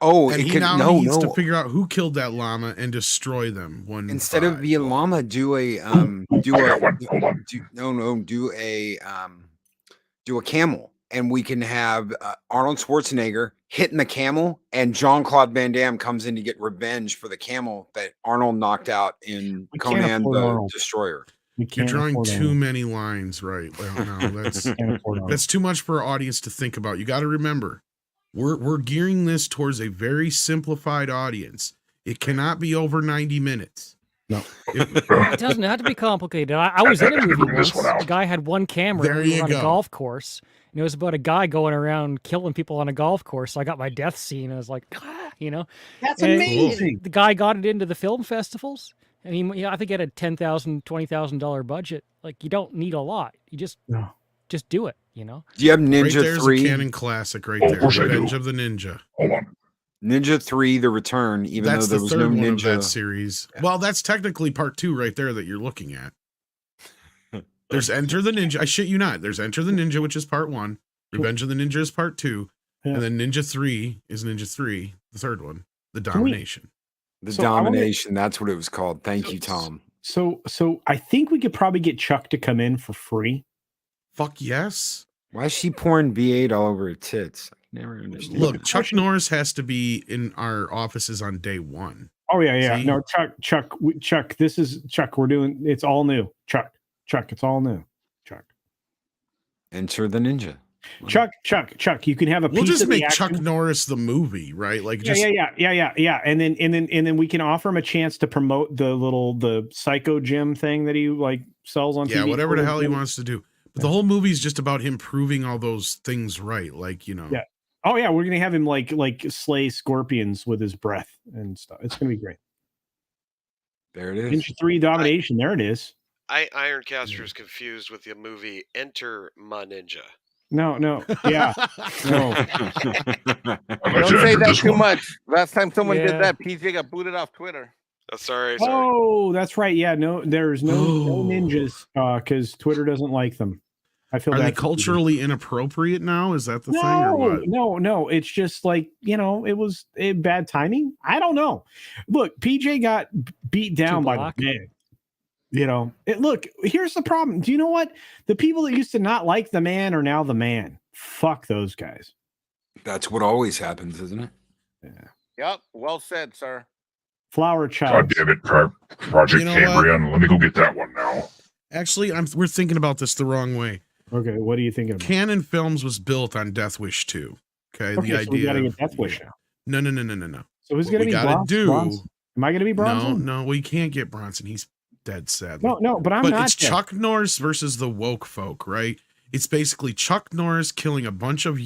Oh, and it he could, now no, needs no. to figure out who killed that llama and destroy them. Instead of the llama, do a I got one. Hold on. do a camel, and we can have Arnold Schwarzenegger hitting the camel, and Jean-Claude Van Damme comes in to get revenge for the camel that Arnold knocked out in We can't Conan afford the Arnold. Destroyer. We You're can't drawing afford too Arnold. many lines, right? Well, no, that's Can't afford Arnold. that's too much for our audience to think about. You got to remember, we're gearing this towards a very simplified audience. It cannot be over 90 minutes. No. It doesn't have to be complicated. I was in a movie Bring this once. one out. The guy had one camera. There We you were on go. a golf course, and it was about a guy going around killing people on a golf course. So I got my death scene. I was like, you know, That's and amazing. The guy got it into the film festivals, and I think he had a $10,000, $20,000 budget. Like, you don't need a lot. You just No. do it. You know. Do you have Right Ninja there's 3? a canon classic right Oh, of there. course I do. Revenge of the Ninja. Hold on. Ninja 3: The Return, even That's though there the was third no one of that ninja. series. Yeah. Well, that's technically part 2 right there that you're looking at. There's Enter the Ninja. I shit you not. There's Enter the Ninja, which is part 1. Revenge of the Ninja is part 2. Yeah. And then Ninja 3 is Ninja 3, the third one. The Can we- Domination. The So I wanna- Domination, that's what it was called. Thank you, Tom. So I think we could probably get Chuck to come in for free. Fuck yes. Why is she pouring V8 all over her tits? I never understood. Look, that. Chuck Norris has to be in our offices on day 1. Oh yeah. See? No, Chuck. This is Chuck. We're doing. It's all new. Chuck. It's all new. Chuck. Enter the Ninja. Chuck. You can have a We'll piece just of the make Chuck action. Norris the movie, right? Like just Yeah. And then we can offer him a chance to promote the psycho gym thing that he like sells on TV. yeah, whatever the hell he wants to do. But the whole movie is just about him proving all those things right. Like, you know. Yeah. Oh yeah, we're gonna have him like slay scorpions with his breath and stuff. It's gonna be great. There it is. Ninja 3 Domination. There it is. Ironcaster is confused with the movie Enter My Ninja. No. Yeah. No. I'd like Don't to say enter that this too one. much. Last time someone Yeah. did that, PJ got booted off Twitter. Oh, sorry. Oh, that's right. Yeah, no, there's no Oh. ninjas because Twitter doesn't like them. I feel Are they bad for people. culturally inappropriate now? Is that the thing or what? No. It's just like, it was bad timing. I don't know. Look, PJ got beat down by the black. man. Look, here's the problem. Do you know what? The people that used to not like the man are now the man. Fuck those guys. That's what always happens, isn't it? Yeah. Yep. Well said, sir. Flower God child. damn it, Project You know Cambrian. Let me go get that one now. Actually, we're thinking about this the wrong way. Okay, what are you thinking about? Canon Films was built on Death Wish 2. Okay, Okay, the so we idea gotta of- get Death Wish now. No. So who's What gonna we be gotta do? Bronson? Am I gonna be Bronson? No, well, you can't get Bronson. He's dead, sadly. No, but I'm but not. it's dead. Chuck Norris versus the woke folk, right? It's basically Chuck Norris killing a bunch of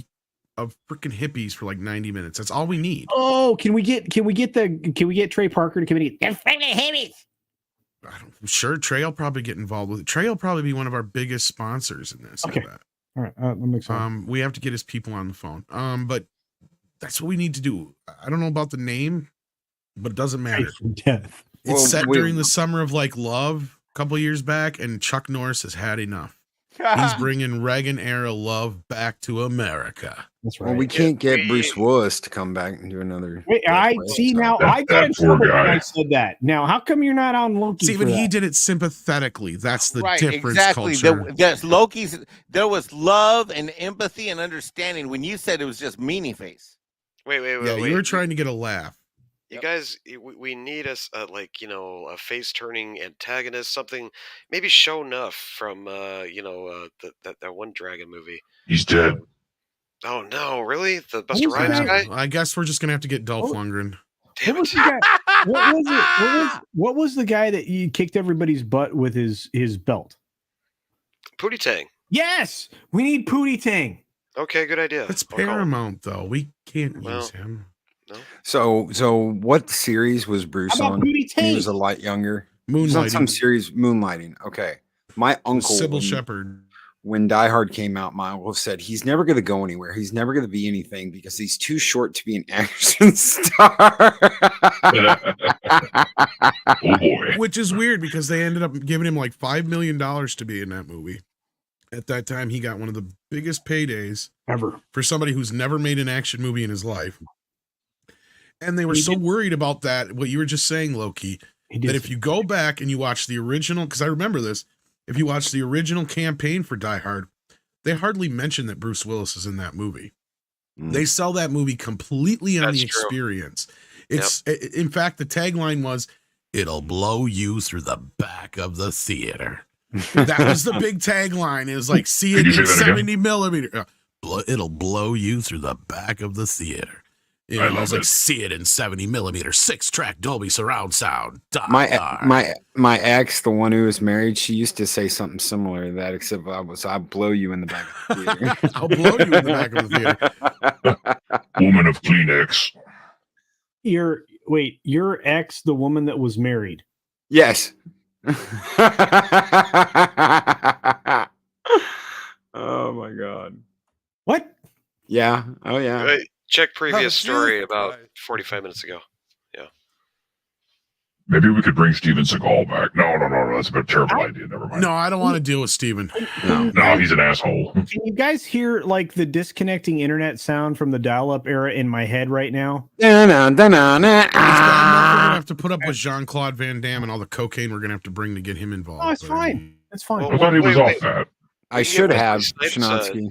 freaking hippies for like 90 minutes. That's all we need. Oh, can we get Trey Parker to come in? And get Sure, Trey will probably get involved with it. Trey will probably be one of our biggest sponsors in this. Okay. All right, that makes sense. We have to get his people on the phone. But that's what we need to do. I don't know about the name, but it doesn't matter. Death. It's Well, set wait. during the summer of like love a couple years back, and Chuck Norris has had enough. He's bringing Reagan era love back to America. That's right. Well, we can't get Bruce Willis to come back and do another. Wait, Death I Wish, see so- now. That- I got in that poor trouble when guy. I said that. Now, how come you're not on Loki? See, for but he that? did it sympathetically. That's the Right, difference. exactly. Culture. There's Loki's. There was love and empathy and understanding. When you said it was just meanie face. Wait. Yeah, you were trying to get a laugh. You guys, we need us a face turning antagonist, something. Maybe Show Nuff from that one dragon movie. He's dead. Oh no, really? The What Buster was Rhymes that? guy? I guess we're just gonna have to get Dolph Oh. Lundgren. Damn What was it! the guy? What was it? What was the guy that you kicked everybody's butt with his belt? Pootie Tang. Yes, we need Pootie Tang. Okay, good idea. That's I'll call him. Paramount, though. We can't Well, use him. No. So what series was Bruce How about on? Booty When he was Tate? a lot younger. He was on some Moonlighting. series, Moonlighting. Okay. My uncle, Sybil Shepherd. when Die Hard came out, my uncle said he's never going to go anywhere. He's never going to be anything because he's too short to be an action star. Oh boy. Which is weird because they ended up giving him like $5 million to be in that movie. At that time, he got one of the biggest paydays Ever. for somebody who's never made an action movie in his life. And they were He so did- worried about that, what you were just saying, Loki, He did that if you go back and you watch the original, because I remember this, if you watch the original campaign for Die Hard, they hardly mention that Bruce Willis is in that movie. Mm. They sell that movie completely on That's the true. experience. It's in fact, the tagline was, "It'll blow you through the back of the theater." That was the big tagline. It was like, see it Can you in say that again? 70 millimeter. It'll blow you through the back of the theater. You know, I it was love like, it. see it in 70 millimeter, 6-track Dolby surround sound. My ex, the one who was married, she used to say something similar to that, except I'll blow you in the back of the theater. I'll blow you in the back of the theater. Woman of Kleenex. your ex, the woman that was married. Yes. Oh my god. What? Yeah. Oh yeah. Wait, check previous Oh, story shit. about 45 minutes ago. Maybe we could bring Steven Seagal back. No, that's a terrible idea. Never mind. No, I don't want to deal with Steven. No, he's an asshole. Can you guys hear like the disconnecting internet sound from the dial-up era in my head right now? It's bad enough we're gonna have to put up with Jean-Claude Van Damme and all the cocaine we're gonna have to bring to get him involved. Oh, it's But, I fine. mean, That's fine. Well, I thought he was Wait, off wait. that. I should have Snipes, Schnotsky.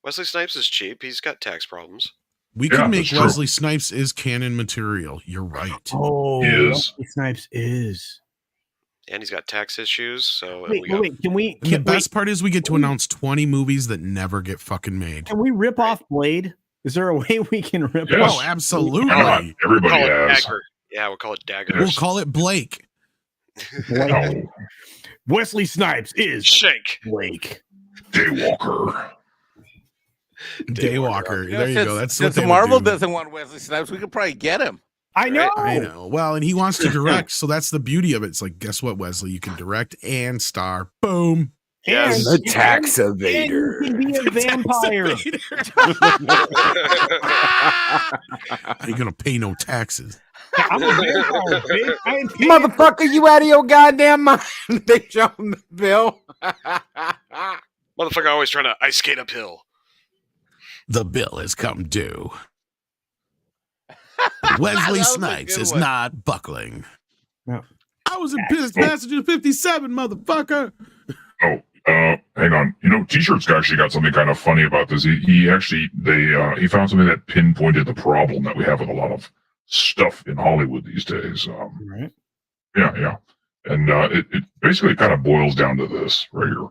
Wesley Snipes is cheap. He's got tax problems. we Yeah, could make that's true. Wesley Snipes is canon material. You're right. Oh, Is. Wesley Snipes is. And he's got tax issues. So Wait, we got, wait. Can we? And the Can, best part is we get to announce 20 movies that never get fucking made. can we rip off Blade? Is there a way we can rip Yes. Oh, absolutely. Come on, everybody call it has. Dagger. Yeah, we'll call it Dagger. We'll call it Blake. No, Wesley Snipes is Shake. Blake. Daywalker. Daywalker. There you go. That's what since they would Marvel do. doesn't want Wesley Snipes, we could probably get him. I know. I know. Well, and he wants to direct, so that's the beauty of it. It's like, guess what, Wesley? You can direct and star. Boom. Yes. The tax And evader. you can be a vampire. You're gonna pay no taxes. I'm a vampire, bitch. I ain't paying- Motherfucker, you out of your goddamn mind. They show him the bill. Motherfucker always trying to ice skate uphill. The bill has come due. Wesley That was a Snipes good is one. not buckling. No. I was in passenger 57, motherfucker. Oh, hang on. You know, T-shirts actually got something kind of funny about this. He found something that pinpointed the problem that we have with a lot of stuff in Hollywood these days. Right. Yeah. And it basically kind of boils down to this right here.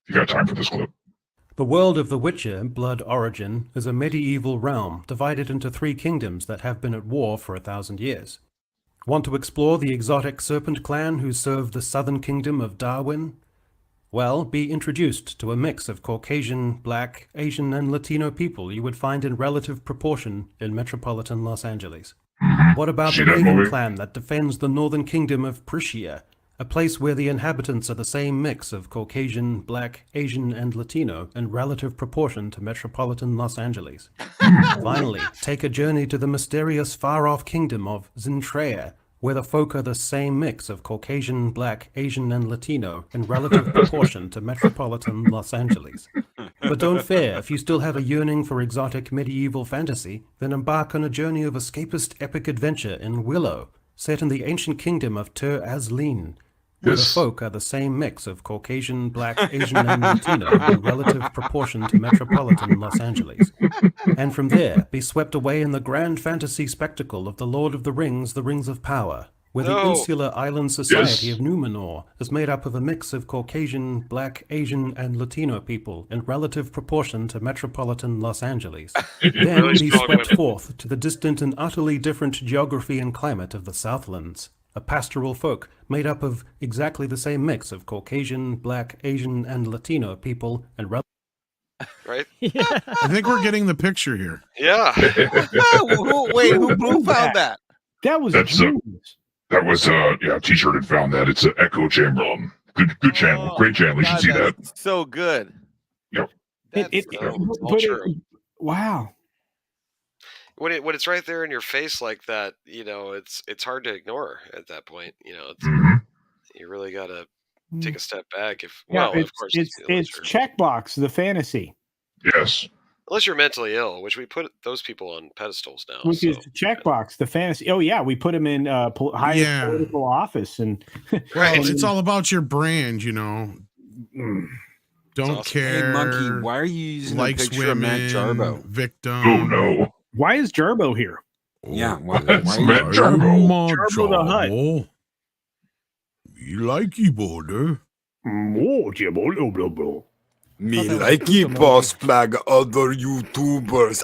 You got time for this clip? The world of The Witcher, Blood Origin, is a medieval realm divided into 3 kingdoms that have been at war for 1,000 years. Want to explore the exotic serpent clan who serve the southern kingdom of Darwin? Well, be introduced to a mix of Caucasian, Black, Asian, and Latino people you would find in relative proportion in metropolitan Los Angeles. What about See the that Raven movie? clan that defends the northern kingdom of Prussia, a place where the inhabitants are the same mix of Caucasian, Black, Asian, and Latino in relative proportion to metropolitan Los Angeles? Finally, take a journey to the mysterious far-off kingdom of Zintrea, where the folk are the same mix of Caucasian, Black, Asian, and Latino in relative proportion to metropolitan Los Angeles. But don't fear, if you still have a yearning for exotic medieval fantasy, then embark on a journey of escapist epic adventure in Willow, set in the ancient kingdom of Tur Azlin, where the Yes. folk are the same mix of Caucasian, Black, Asian, and Latino in relative proportion to metropolitan Los Angeles. And from there, be swept away in the grand fantasy spectacle of The Lord of the Rings of Power, where the No. insular island society Yes. of Numenor is made up of a mix of Caucasian, Black, Asian, and Latino people in relative proportion to metropolitan Los Angeles. Then Really be strong swept women. forth to the distant and utterly different geography and climate of the Southlands, a pastoral folk made up of exactly the same mix of Caucasian, Black, Asian, and Latino people and right? Yeah. I think we're getting the picture here. Yeah. Wait, who found that? That was That's, genius. That was T-shirt had found that. It's an Echo Chamberlain. Good channel. Great channel. You should God, see that. that's so good. Yep. That's all true. Wow. When it's right there in your face like that, it's hard to ignore at that point. Mhm. You really got to take a step back. Of course, it's checkbox the fantasy, Yes. unless you're mentally ill, which we put those people on pedestals now. which is checkbox the fantasy. Oh yeah, we put him in highest political office, and Right. It's all about your brand, Don't awesome. care. Hey, Monkey, why are you using a likes picture of Matt women, Jarbo? victim. Oh no. why is Jarbo here? Yeah, why That's are Matt you- Jarbo. Jarbo the Hutt. You like you, brother. Oh, Jarbo, blah, blah. Me that was like Poopa you Monkey. boss flag other YouTubers.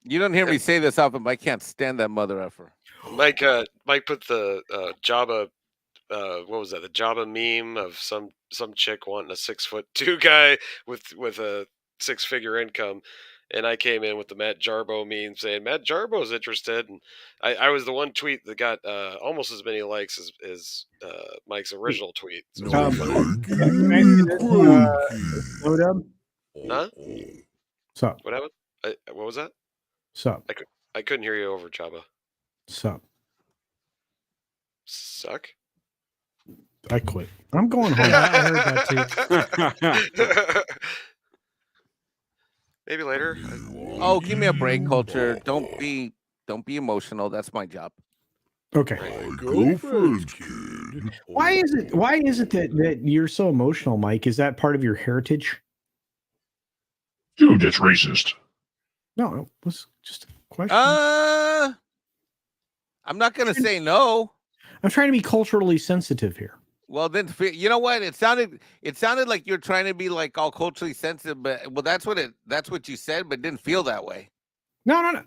You don't hear me say this often, but I can't stand that mother effer. Mike put the Jabba, what was that? The Jabba meme of some chick wanting a 6'2" guy with a 6-figure income, and I came in with the Matt Jarbo meme saying Matt Jarbo's interested, and I was the one tweet that got almost as many likes as Mike's original tweet. So Huh? Sup? what happened? What was that? Sup? I couldn't hear you over Jabba. Sup? Suck. I quit. I'm going home. I heard that too. Maybe later. Oh, give me a break, culture. Don't be emotional. That's my job. Okay. Go first, kid. Why is it that you're so emotional, Mike? Is that part of your heritage? Dude, that's racist. No, it was just a question. I'm not gonna say no. I'm trying to be culturally sensitive here. Well, then you know what? It sounded like you're trying to be like all culturally sensitive, but that's what you said, but it didn't feel that way. No.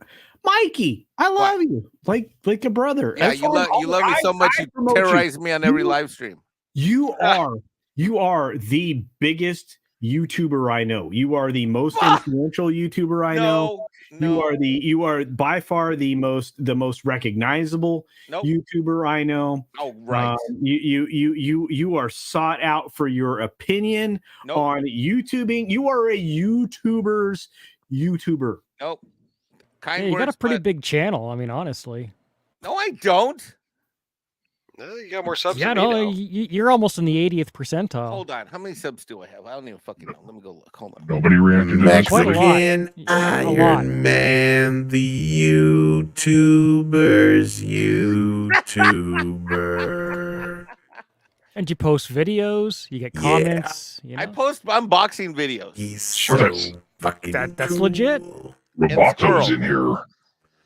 Mikey, I love you. Like a brother. Yeah, As you far as love me so much you promote terrorize me on every You- live stream. You are the biggest YouTuber I know. You are the most Fuck! influential YouTuber I know. No. You are by far the most recognizable Nope. YouTuber I know. Oh, right. You are sought out for your opinion Nope. on YouTubing. You are a YouTuber's YouTuber. Nope. Kind Yeah, you got a words, pretty but- big channel. I mean, honestly. No, I don't. No, you got more subs Yeah, than me no, now. you're almost in the 80th percentile. Hold on. How many subs do I have? I don't even fucking know. Let me go look. Hold on. Nobody reacted to this. Quite a lot. Mexican A lot. Iron Man, the YouTuber's YouTuber. And you post videos, you get comments. You know? I post unboxing videos. He's so fucking that's legit. Robato's in here.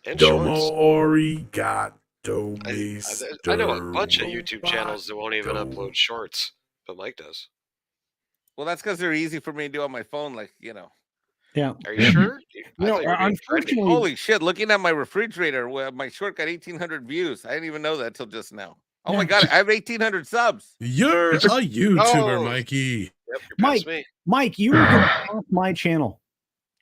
And Don't shorts. arigato, I know a bunch of YouTube channels that won't even upload shorts, but Mike does. Well, that's because they're easy for me to do on my phone. Like, Yeah. Are you sure? I No, thought you were doing trendy. unfortunately, holy shit! Looking at my refrigerator, where my short got 1,800 views. I didn't even know that till just now. Oh my god, I have 1,800 subs. You're a YouTuber, Oh. Mikey. Yep, you're Mike, past me. Mike, you are going off my channel.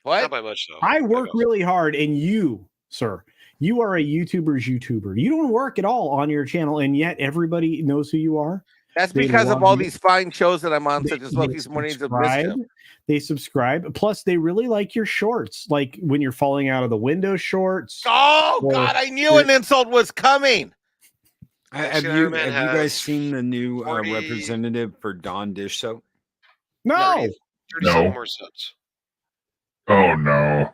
What? Not by much though. I work By much. really hard, and you, sir, you are a YouTuber's YouTuber. You don't work at all on your channel, and yet everybody knows who you are. That's They because of love all you. these fine shows that I'm on, They- such as they Loki's Mornings of subscribe. Mischief. They subscribe. Plus, they really like your shorts, like when you're falling out of the window shorts. Oh Or- god, I knew an insult was coming. Have Mexican you Ironman guys has seen the new 40 representative for Dawn Dish Soap? No. 37 No. more subs. Oh no.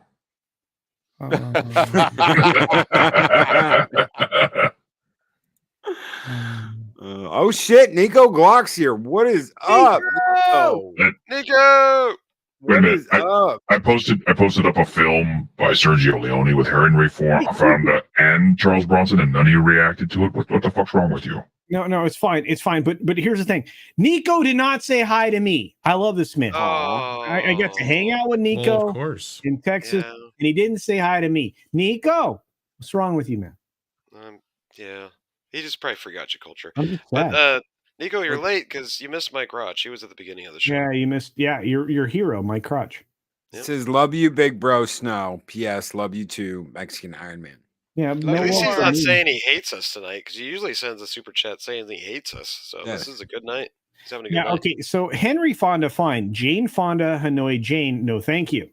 Oh shit, Nico Glock's here. What is up? Nico? Nico! What minute, is up? I posted up a film by Sergio Leone with Herring Ray Fonda and Charles Bronson, and none of you reacted to it. What the fuck's wrong with you? No, it's fine. It's fine. But here's the thing. Nico did not say hi to me. I love this man. Oh. I got to hang out with Well, Nico of course. in Texas, Yeah. and he didn't say hi to me. Nico, what's wrong with you, man? Yeah. He just probably forgot your culture. I'm just But sad. Nico, you're late because you missed Mike Roch. He was at the beginning of the show. Yeah, you missed. Yeah, your hero, Mike Crotch. Yep. Says, love you, big bro Snow. P.S. Love you too, Mexican Ironman. Yeah, At no At least love he's for not me. saying he hates us tonight because he usually sends a super chat saying he hates us. So Yeah. this is a good night. He's having a good Yeah, night. okay. So Henry Fonda, fine. Jane Fonda, Hanoi Jane, no, thank you.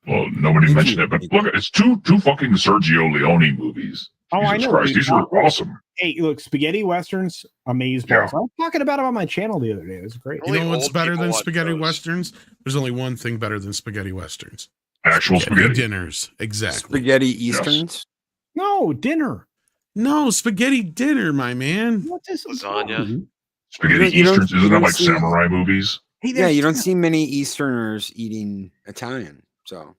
Well, nobody Thank mentioned you. it, but look, it's two fucking Sergio Leone movies. Oh, I Jesus know. Christ, dude. these are awesome. Hey, look, spaghetti westerns, amazeballs. Yeah. I was talking about it on my channel the other day. It was great. You know Only what's old better people than watch spaghetti those. westerns? There's only one thing better than spaghetti westerns. Actual spaghetti. dinners. Exactly. Spaghetti Easterns. No, dinner. No, spaghetti dinner, my man. What is Lasagna. Spaghetti You don't- Easterns. you Isn't that don't like see- samurai movies? Hey, Yeah, you don't there's- see many Easterners eating Italian. So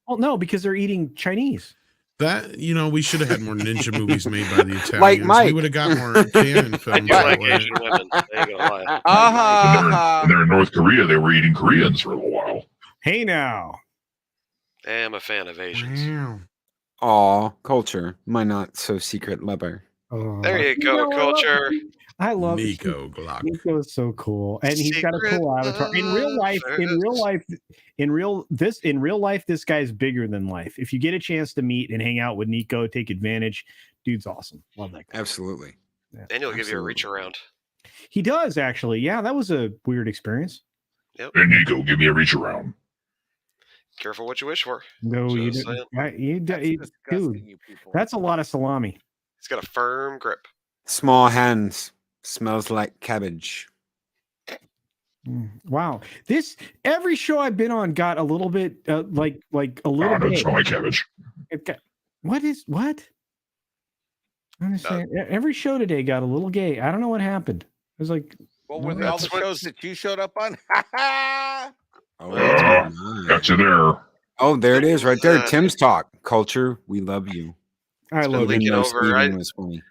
Well, no, because they're eating Chinese. That, we should have had more ninja movies made by the Italians. Like Mike. We would have got more canon I films. do that like way. Asian women. I ain't gonna lie. When Uh-huh. they're in North Korea, they were eating Koreans for a little while. Hey, now. I am a fan of Asians. Wow. aw, culture, my not so secret lover. Oh, There you go, Culture. I love Nico Glock. Nico is so cool, and he's got a cool Secret avatar. In real life, in real life, this guy's bigger than life. If you get a chance to meet and hang out with Nico, take advantage. Dude's awesome. Love that guy. Absolutely. And he'll give you a reach Absolutely. around. He does actually. Yeah, that was a weird experience. Hey, Nico, give me a reach around. Careful what you wish for. No, you Just didn't. saying. That's Dude, disgusting, you people. that's a lot of salami. He's got a firm grip. Small hands. Smells like cabbage. Wow, this every show I've been on got a little bit like a little Doesn't bit. smell like cabbage. It got, what? I understand. Every show today got a little gay. I don't know what happened. It was like, What were That's all the what- shows that you showed up on? Oh, Got you there. Oh, there it is, right there. Uh, Tim's talk. Culture, we love you. I been love leaking it. Even though over. Steven was funny.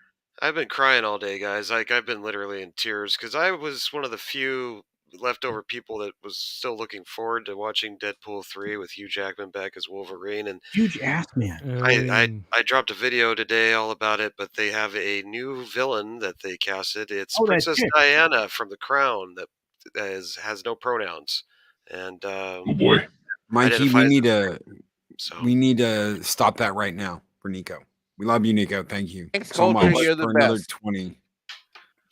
I've been crying all day, guys. Like I've been literally in tears because I was one of the few leftover people that was still looking forward to watching Deadpool 3 with Hugh Jackman back as Wolverine. And Huge ass man. I dropped a video today all about it, but they have a new villain that they casted. It's Oh, that Princess chick. Diana from The Crown that has no pronouns. And Oh boy. Mikey, identifies we need to stop that right now for Nico. We love you, Nico. Thank you Thanks, so Culture. much You're the for another best. 20.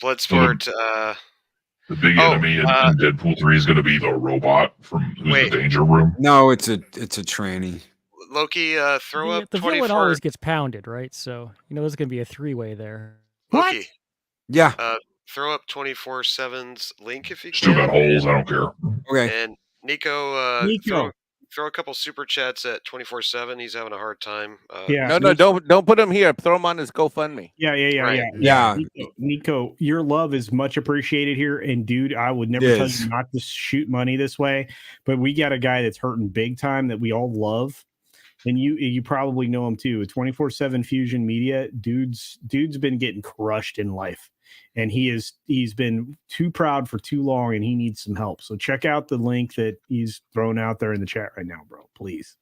Bloodsport. The big enemy in Deadpool 3 is going to be the robot from Who's Wait. the Danger Room. No, it's a tranny. Loki, throw up The villain 24. always gets pounded, right? So there's going to be a three-way there. What? Loki, Yeah. throw up 24/7's link if you Still got can. holes. I don't care. Okay. And Nico, Nico. throw a couple super chats at 24/7. He's having a hard time. Yeah. No, don't put him here. Throw him on his GoFundMe. Yeah. Right. Yeah. Nico, your love is much appreciated here. And dude, I would never tell Yes. you not to shoot money this way, but we got a guy that's hurting big time that we all love. And you probably know him too. 24/7 Fusion Media, dude's been getting crushed in life. And he's been too proud for too long and he needs some help. So check out the link that he's thrown out there in the chat right now, bro. Please.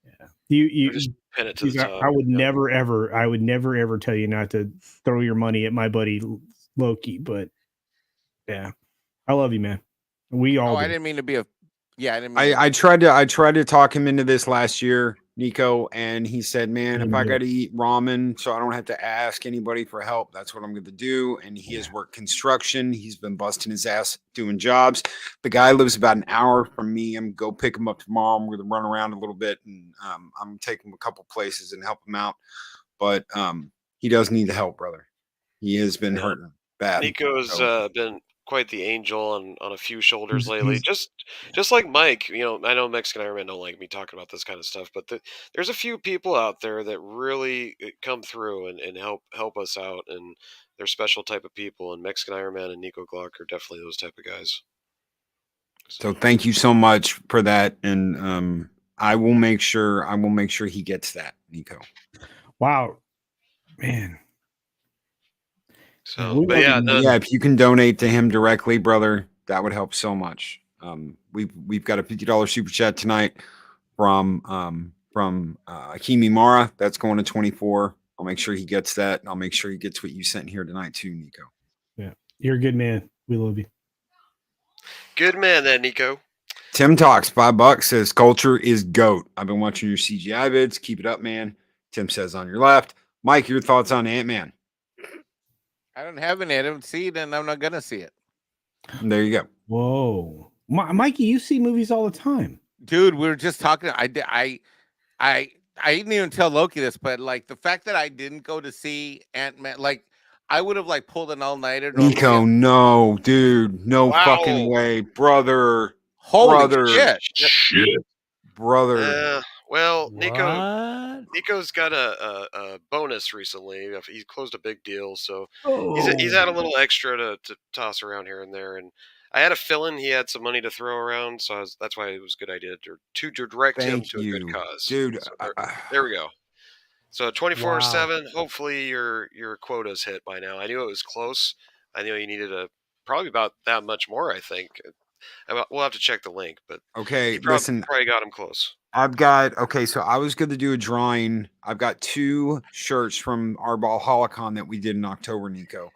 Yeah. You just pin it to the He's- top. I would never ever tell you not to throw your money at my buddy Loki, but yeah, I love you, man. We all Oh, I do. didn't mean to be a. Yeah, I didn't mean. I tried to talk him into this last year, Nico, and he said, "Man, if I got to eat ramen, so I don't have to ask anybody for help, that's what I'm going to do." And he has worked construction. He's been busting his ass doing jobs. The guy lives about an hour from me. I'm going to go pick him up tomorrow. I'm going to run around a little bit, and I'm going to take him a couple places and help him out. But he does need the help, brother. He has been hurting bad. Nico's So- been quite the angel on a few shoulders lately. Just like Mike, I know Mexican Ironman don't like me talking about this kind of stuff, but there's a few people out there that really come through and help us out, and they're special type of people. And Mexican Ironman and Nico Glock are definitely those type of guys. So thank you so much for that, and I will make sure he gets that, Nico. Wow, man. So, but yeah, no, Yeah, if you can donate to him directly, brother, that would help so much. We've got a $50 super chat tonight from Akimi Mara. That's going to 24. I'll make sure he gets that, and I'll make sure he gets what you sent here tonight too, Nico. You're a good man. We love you. Good man, that Nico. Tim Talks, $5 says culture is GOAT. I've been watching your CGI vids. Keep it up, man. Tim says on your left. Mike, your thoughts on Ant-Man? I don't have any. I don't see it, and I'm not gonna see it. And there you go. Whoa. Mikey, you see movies all the time. Dude, we were just talking. I didn't even tell Loki this, but like the fact that I didn't go to see Ant-Man, like I would have like pulled an all-nighter. Nico, no, dude, no Wow. fucking way, brother. Holy brother. shit! Shit. Brother. Well, Nico, What? Nico's got a bonus recently. He closed a big deal, so Oh. he's had a little extra to toss around here and there. And I had a feeling he had some money to throw around, so that's why it was a good idea to direct him Thank to a you, good cause. dude. So there we go. So 24/7. Hopefully your quota's hit by now. I knew it was close. I knew you needed probably about that much more. I think we'll have to check the link, but Okay, you listen. probably got him close. So I was going to do a drawing. I've got 2 shirts from our Valhallicon that we did in October, Nico.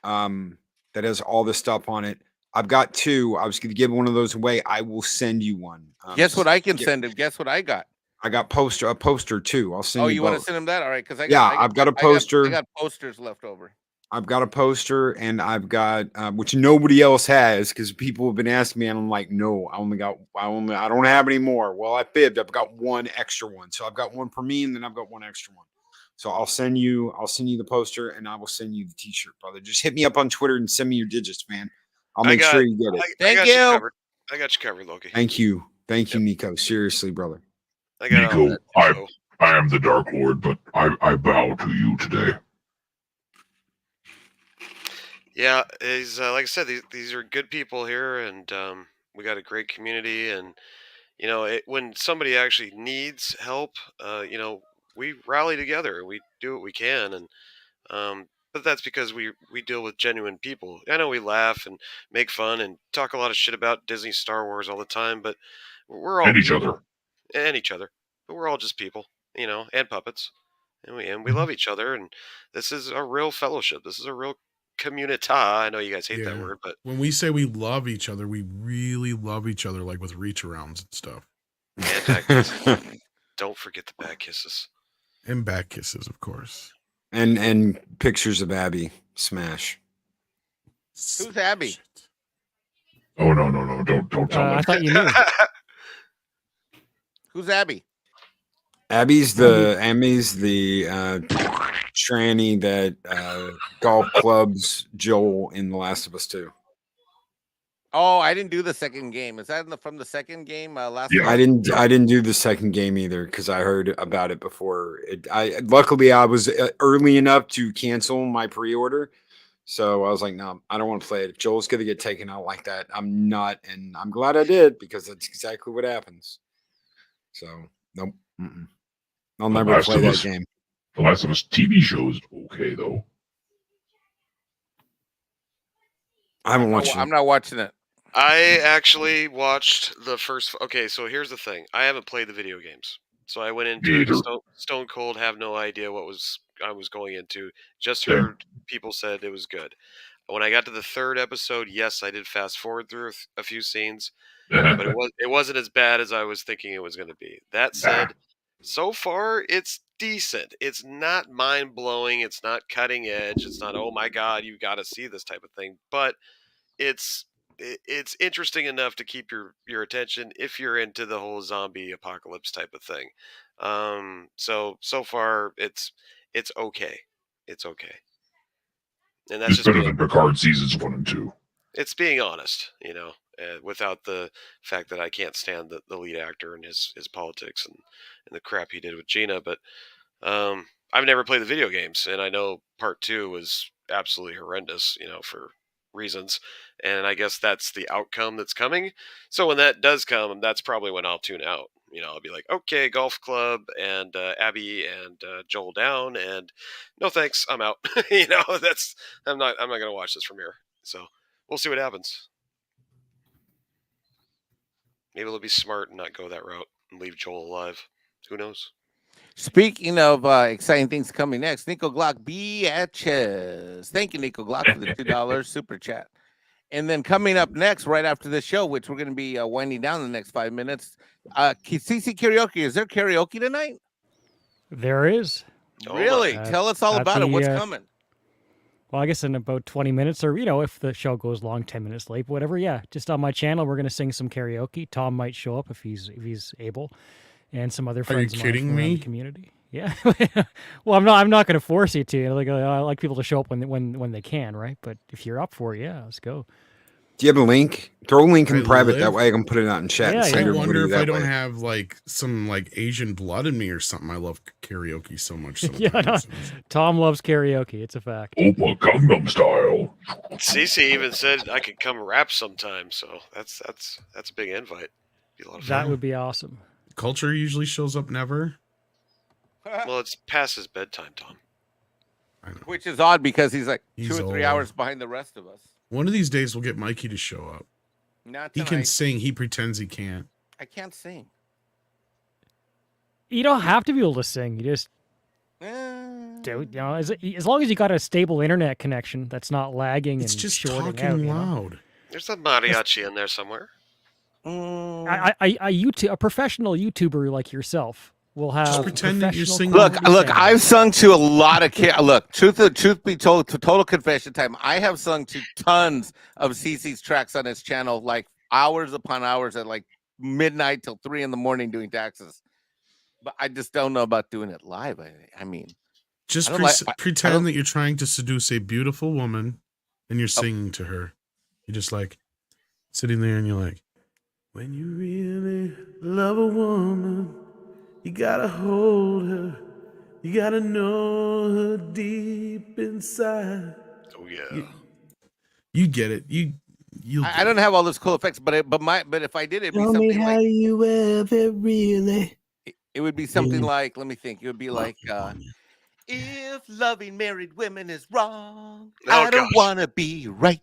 That has all the stuff on it. I've got 2. I was going to give one of those away. I will send you one. Guess what I can send him? Guess what I got? I got a poster too. I'll send you. Oh, you want to both. send him that? All right, because I've got a poster. I got posters left over. I've got a poster, and I've got which nobody else has because people have been asking me, and I'm like, no, I don't have any more. Well, I fibbed. I've got one extra one, so I've got one for me, and then I've got one extra one. So I'll send you the poster, and I will send you the T-shirt, brother. Just hit me up on Twitter and send me your digits, man. I'll make sure you get it. Thank I got you covered, Loki. Thank you, Nico. Seriously, brother. I got all Nico, that info. I am the Dark Lord, but I bow to you today. Yeah, he's like I said, these are good people here, and we got a great community. And when somebody actually needs help, we rally together and we do what we can. And but that's because we deal with genuine people. I know we laugh and make fun and talk a lot of shit about Disney, Star Wars all the time, but we're all And each people. other. And each other, but we're all just people, and puppets, and we love each other. And this is a real fellowship. This is a real communita. I know you guys hate that Yeah. word, but When we say we love each other, we really love each other, like with reach arounds and stuff. and back kisses. Don't forget the back kisses. And back kisses, of course. and pictures of Abby. Smash. Who's Abby? Shit. Oh no, don't tell I them. thought you knew. Who's Abby? Abby's the tranny that golf clubs Joel in The Last of Us 2. Oh, I didn't do the second game. Is that from the second game? Last. Yeah. I didn't do the second game either because I heard about it before. Luckily I was early enough to cancel my pre-order, so I was like, no, I don't want to play it. If Joel's gonna get taken out like that, I'm not, and I'm glad I did because that's exactly what happens. So nope, I'll never Last play of that Us. game. The Last of Us TV show is okay though. I haven't watched I'm it. not watching it. I actually watched the first. Okay, so here's the thing. I haven't played the video games, so I went into it Neither. stone cold. Have no idea what I was going into. Just Same. heard people said it was good. When I got to the 3rd episode, yes, I did fast forward through a few scenes, but it wasn't as bad as I was thinking it was going to be. That said, so far it's decent. It's not mind blowing. It's not cutting edge. It's not, oh my god, you got to see this type of thing. But it's interesting enough to keep your attention if you're into the whole zombie apocalypse type of thing. So far it's okay. It's okay. And that's It's just better than Picard seasons 1 and 2. it's being honest, without the fact that I can't stand the lead actor and his politics and the crap he did with Gina. But I've never played the video games, and I know part 2 was absolutely horrendous, for reasons. And I guess that's the outcome that's coming. So when that does come, that's probably when I'll tune out. I'll be like, okay, golf club and Abby and Joel down, and no thanks, I'm out. I'm not gonna watch this from here. So we'll see what happens. Maybe they'll be smart and not go that route and leave Joel alive. Who knows? Speaking of exciting things coming next, Nico Glock BHs. Thank you, Nico Glock, for the $2 super chat. And then coming up next, right after the show, which we're going to be winding down in the next 5 minutes, CC Karaoke. Is there karaoke tonight? There is. Really? Tell us all about it. What's coming? Well, I guess in about 20 minutes, or if the show goes long, 10 minutes late, whatever. Yeah, just on my channel, we're going to sing some karaoke. Tom might show up if he's able, and some other friends. Are you kidding me? The community. Yeah. Well, I'm not going to force you to. Like I like people to show up when they can, right? But if you're up for it, yeah, let's go. Do you have a link? Throw a link in private. That way I can put it out in chat. Yeah, and I wonder if I don't way. have like some like Asian blood in me or something. I love karaoke so much. Yeah, no, Tom loves karaoke. It's a fact. Opa Gangnam Style. Cece even said I could come rap sometime, so that's a big invite. Be a lot of That fun. would be awesome. Culture usually shows up never. Well, it's past his bedtime, Tom. I know. Which is odd because he's like He's 2 or 3 old. hours behind the rest of us. One of these days we'll get Mikey to show up. Not He tonight. can sing. He pretends he can't. I can't sing. You don't have to be able to sing. You just do. As long as you got a stable internet connection that's not lagging It's and just shorting talking out, loud. There's a mariachi in there somewhere. A professional YouTuber like yourself will have Just pretend that you're professional singing. quality Look, sound. I've sung to a lot of look, truth be told, to total confession time, I have sung to tons of CC's tracks on his channel, like hours upon hours at like midnight till 3 a.m. doing taxes. But I just don't know about doing it live. I mean, Just I don't like- I pretend don't- that you're trying to seduce a beautiful woman and you're singing to her. You're just like sitting there and you're like, when you really love a woman, you gotta hold her. You gotta know her deep inside. Oh yeah. You get it. I don't have all those cool effects, but if I did, it'd be Tell me something how like you ever really. it would be something like, let me think, it would be like if loving married women is wrong, Oh, I don't gosh. want to be right.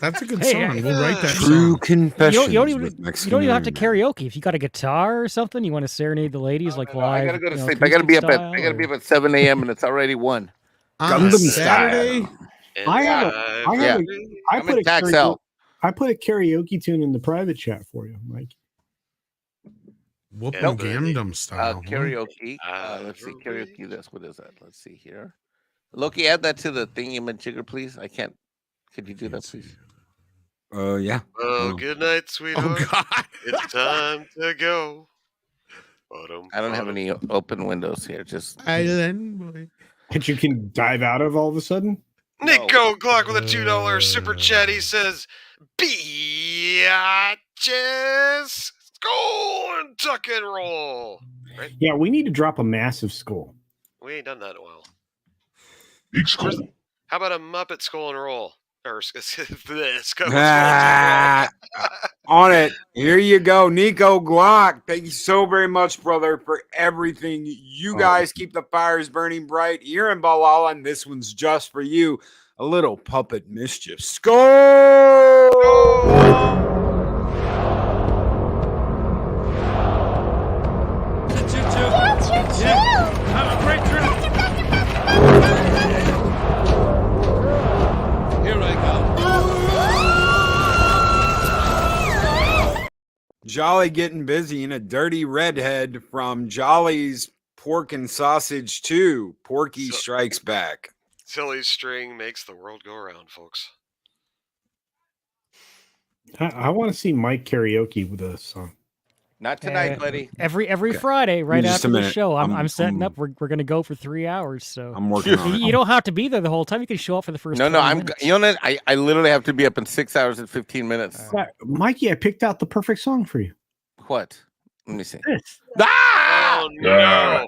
That's a good Hey, song. We'll write that True song. confessions. You don't with even Mexican have to Ironman. karaoke. If you got a guitar or something, you want to serenade the ladies like No, live. I gotta go to you know, sleep. I gotta be up acoustic at style, or- 7 a.m. and it's already 1. On Gundam a Saturday, style. I have Yeah. I I'm put in a tax karaoke, hell. I put a karaoke tune in the private chat for you, Mike. whooping Nope. Gangnam style. huh? Karaoke. Let's see, karaoke. This. What is that? Let's see here. Loki, add that to the thingy-majigger, please. I can't. Could you do that, please? Yeah. Oh, Oh. good night, Oh sweetheart. God. It's time to go. I don't have any open windows here. Just Island boy. That you can dive out of all of a sudden. Nico Glock with a $2 super chat. He says, "Biatches, skull and tuck and roll." Right? Yeah, we need to drop a massive skull. We ain't done that in a while. Big skull. How about a Muppet skull and roll? Or skull Ah, on it. Here you go, Nico Glock. Thank you so very much, brother, for everything. You guys keep the fires burning bright here in Balala, and this one's just for you. A little puppet mischief. Skull! Jolly getting busy and a dirty redhead from Jolly's Pork and Sausage 2. Porky Strikes Back. Silly string makes the world go around, folks. I want to see Mike karaoke with a song. not tonight, buddy. Every Friday, right just a after the minute. show, I'm I'm- setting I'm- up. We're gonna go for 3 hours. So I'm working on you it. don't have to be there the whole time. You can show up for the first. No, 20 I'm. minutes. You know what? I literally have to be up in 6 hours and 15 minutes. Mikey, I picked out the perfect song for you. What? Let me see. This. Ah! Oh no! Yeah.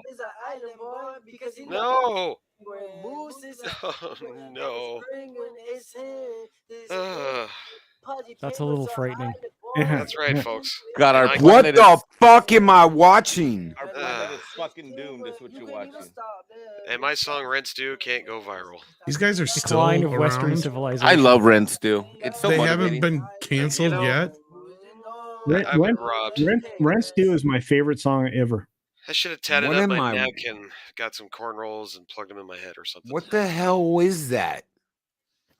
No! Oh no! Ugh. That's a little frightening. That's right, folks. God, our What What planet the is, fuck am I watching? our planet is fucking doomed. Is what you're watching. And my song "Rent Stew" can't go viral. These guys are still Decline of Western around. civilization. I love Ren Stew. It's so They motivating. haven't been canceled You know, yet. Rent, I've been robbed. Rent Stew is my favorite song ever. I should have tatted What up am my I- neck and got some cornrows and plugged them in my head or something. What the hell is that?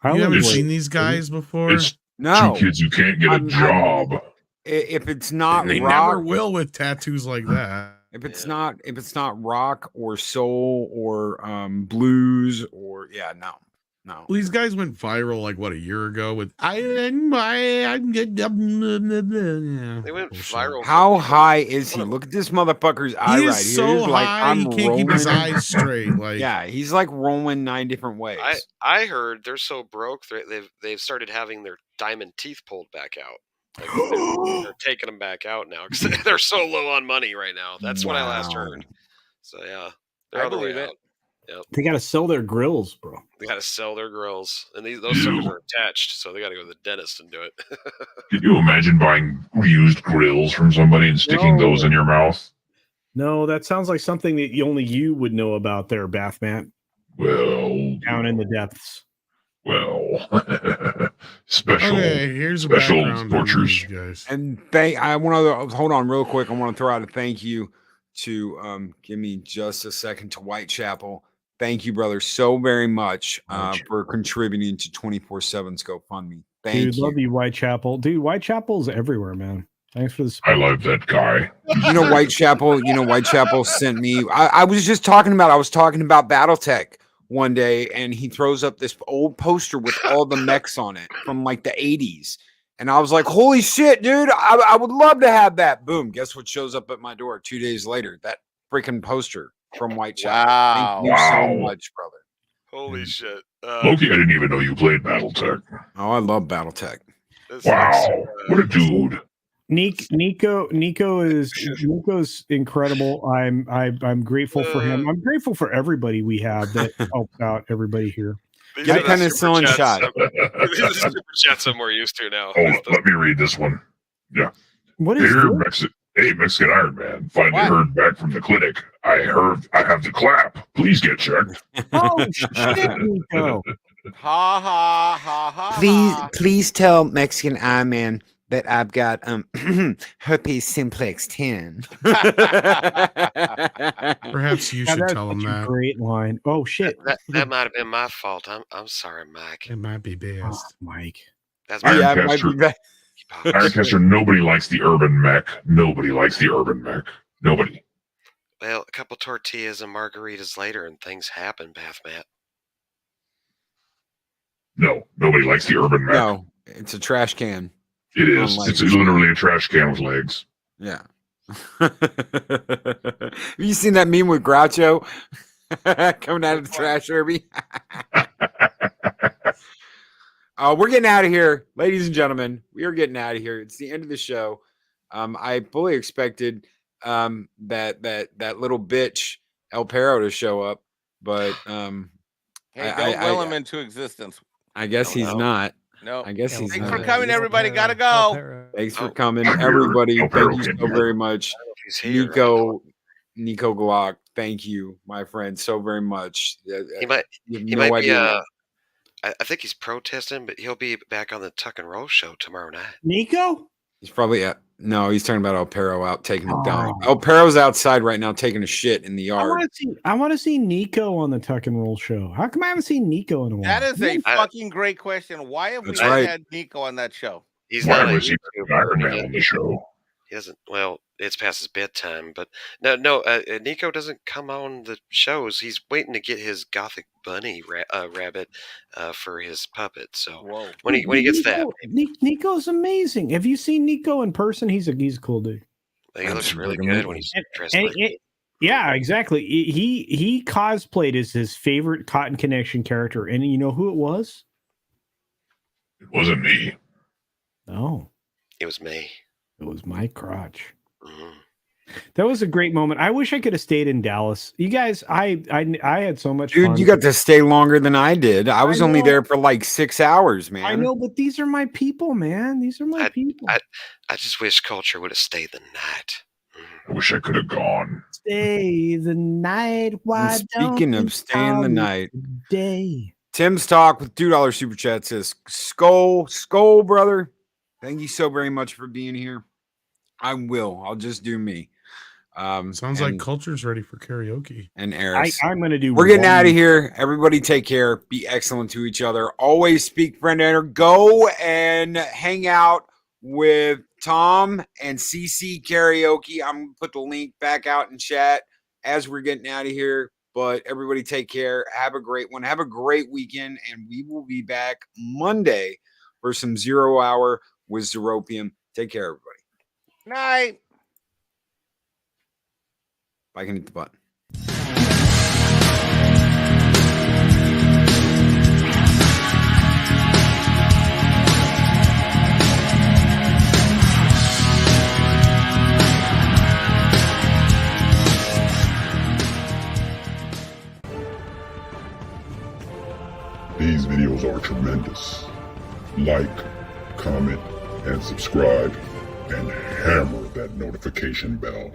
I You haven't was seen like, these guys before? It's No. two kids who can't get a I'm- job. If it's not They rock, never will with tattoos like that. if it's not rock or soul or blues or no. Well, these guys went viral like what, a year ago with They went Bullshit. viral. How high is he? Look at this motherfucker's eye He right is here. so He's like, high I'm he can't keep his rolling. eyes straight. Like Yeah, he's like rolling 9 different ways. I heard they're so broke they've started having their diamond teeth pulled back out. Like they're taking them back out now because they're so low on money right now. That's what I last Wow. heard. So yeah, they're I on the way believe it. out. they got to sell their grills, bro. They got to sell their grills, and those suckers are attached, so they got to go to the dentist and do it. Can you imagine buying reused grills from somebody and sticking No. those in your mouth? No, that sounds like something that only you would know about there, Bathmat, Well, down in the depths. well, special. okay, here's a special background on tortures. these guys. And I want to hold on real quick. I want to throw out a thank you to give me just a second to Whitechapel. Thank you, brother, so very much for contributing to 24/7's GoFundMe. Thank Dude, you. love you, Whitechapel. Dude, Whitechapel's everywhere, man. Thanks for the I support. love that guy. Whitechapel sent me. I was just talking about. I was talking about BattleTech one day, and he throws up this old poster with all the mechs on it from like the 80s. And I was like, holy shit, dude, I would love to have that. Boom. Guess what shows up at my door 2 days later? That freaking poster from Whitechapel. Wow. Thank you so Wow. much, brother. Holy shit! Loki, I didn't even know you played BattleTech. Oh, I love BattleTech. This Wow. What a dude. Nico's incredible. I'm grateful for him. I'm grateful for everybody we have that helps out everybody here. These Get are the kind of super selling chats shot. These are the super chats I'm more used to now. Oh, let me read this one. What is Dear this? Mexican Ironman, finally What? heard back from the clinic. I heard I have to clap. Please get checked. Oh shit, Nico. Ha ha ha ha. Please tell Mexican Ironman that I've got herpes simplex 10. Perhaps you should that's tell him such a that. great line. Oh shit. That might have been my fault. I'm sorry, Mike. It might be Oh, best. Mike. That's Iron my Yeah, it might be bad. Ironcaster, nobody likes the urban mech. Nobody likes the urban mech. Nobody. Well, a couple tortillas and margaritas later, and things happen, Bathmat. No, nobody likes the urban mech. No, it's a trash can. It is. Unlike- It's literally a trash can with legs. Yeah. Have you seen that meme with Groucho coming out of the trash, Herbie? We're getting out of here, ladies and gentlemen. We are getting out of here. It's the end of the show. I fully expected that little bitch El Perro to show up, but Hey, I- don't I- will him into existence. I guess Oh, he's no. not. No. I guess he's Thanks not. for coming, everybody. Gotta go. Thanks for Oh, coming, I'm here. everybody. El Thank Perro you can't so do it. very much. I don't know if he's here. Nico Glock, thank you, my friend, so very much. He might. You have He no might be. idea. I think he's protesting, but he'll be back on the Tuck and Roll show tomorrow night. Nico? He's probably no. He's talking about El Perro out taking a dump. Oh. El Perro's outside right now taking a shit in the I yard. want to see Nico on the Tuck and Roll show. How come I haven't seen Nico in a while? That is a I- fucking great question. Why have we That's not right. had Nico on that show? He's Why not a was he YouTuber. Iron Man on the show? He doesn't. Well, it's past his bedtime, but no. Nico doesn't come on the shows. He's waiting to get his Gothic Bunny rabbit for his puppet. So Whoa. when he gets that, Nico's amazing. Have you seen Nico in person? He's a cool dude. he looks really Absolutely. good when he's dressed And like. yeah, exactly. He cosplayed as his favorite Cotton Connection character, and you know who it was? It wasn't me. No, It was me. it was Mike Crotch. Mhm. That was a great moment. I wish I could have stayed in Dallas. You guys, I had so much fun. Dude, you got to stay longer than I did. I was only know. there for like 6 hours, man. I know, but these are my people, man. These are my people. I just wish Culture would have stayed the night. Mhm. I wish I could have gone. Stay the night. Why And speaking of staying the night, day. Tim's Talk with $2 super chat says, Skull, brother. Thank you so very much for being here. I'll just do me. Sounds like Culture's ready for karaoke. And Eris. I'm going to do. We're getting out of here. Everybody take care. Be excellent to each other. Always speak friend enter. Go and hang out with Tom and CC karaoke. I'm going to put the link back out in chat as we're getting out of here. But everybody take care. Have a great one. Have a great weekend. And we will be back Monday for some 0 hour with Zeropium. Take care, everybody. Night. I can hit the button. These videos are tremendous. Like, comment, and subscribe, and hammer that notification bell.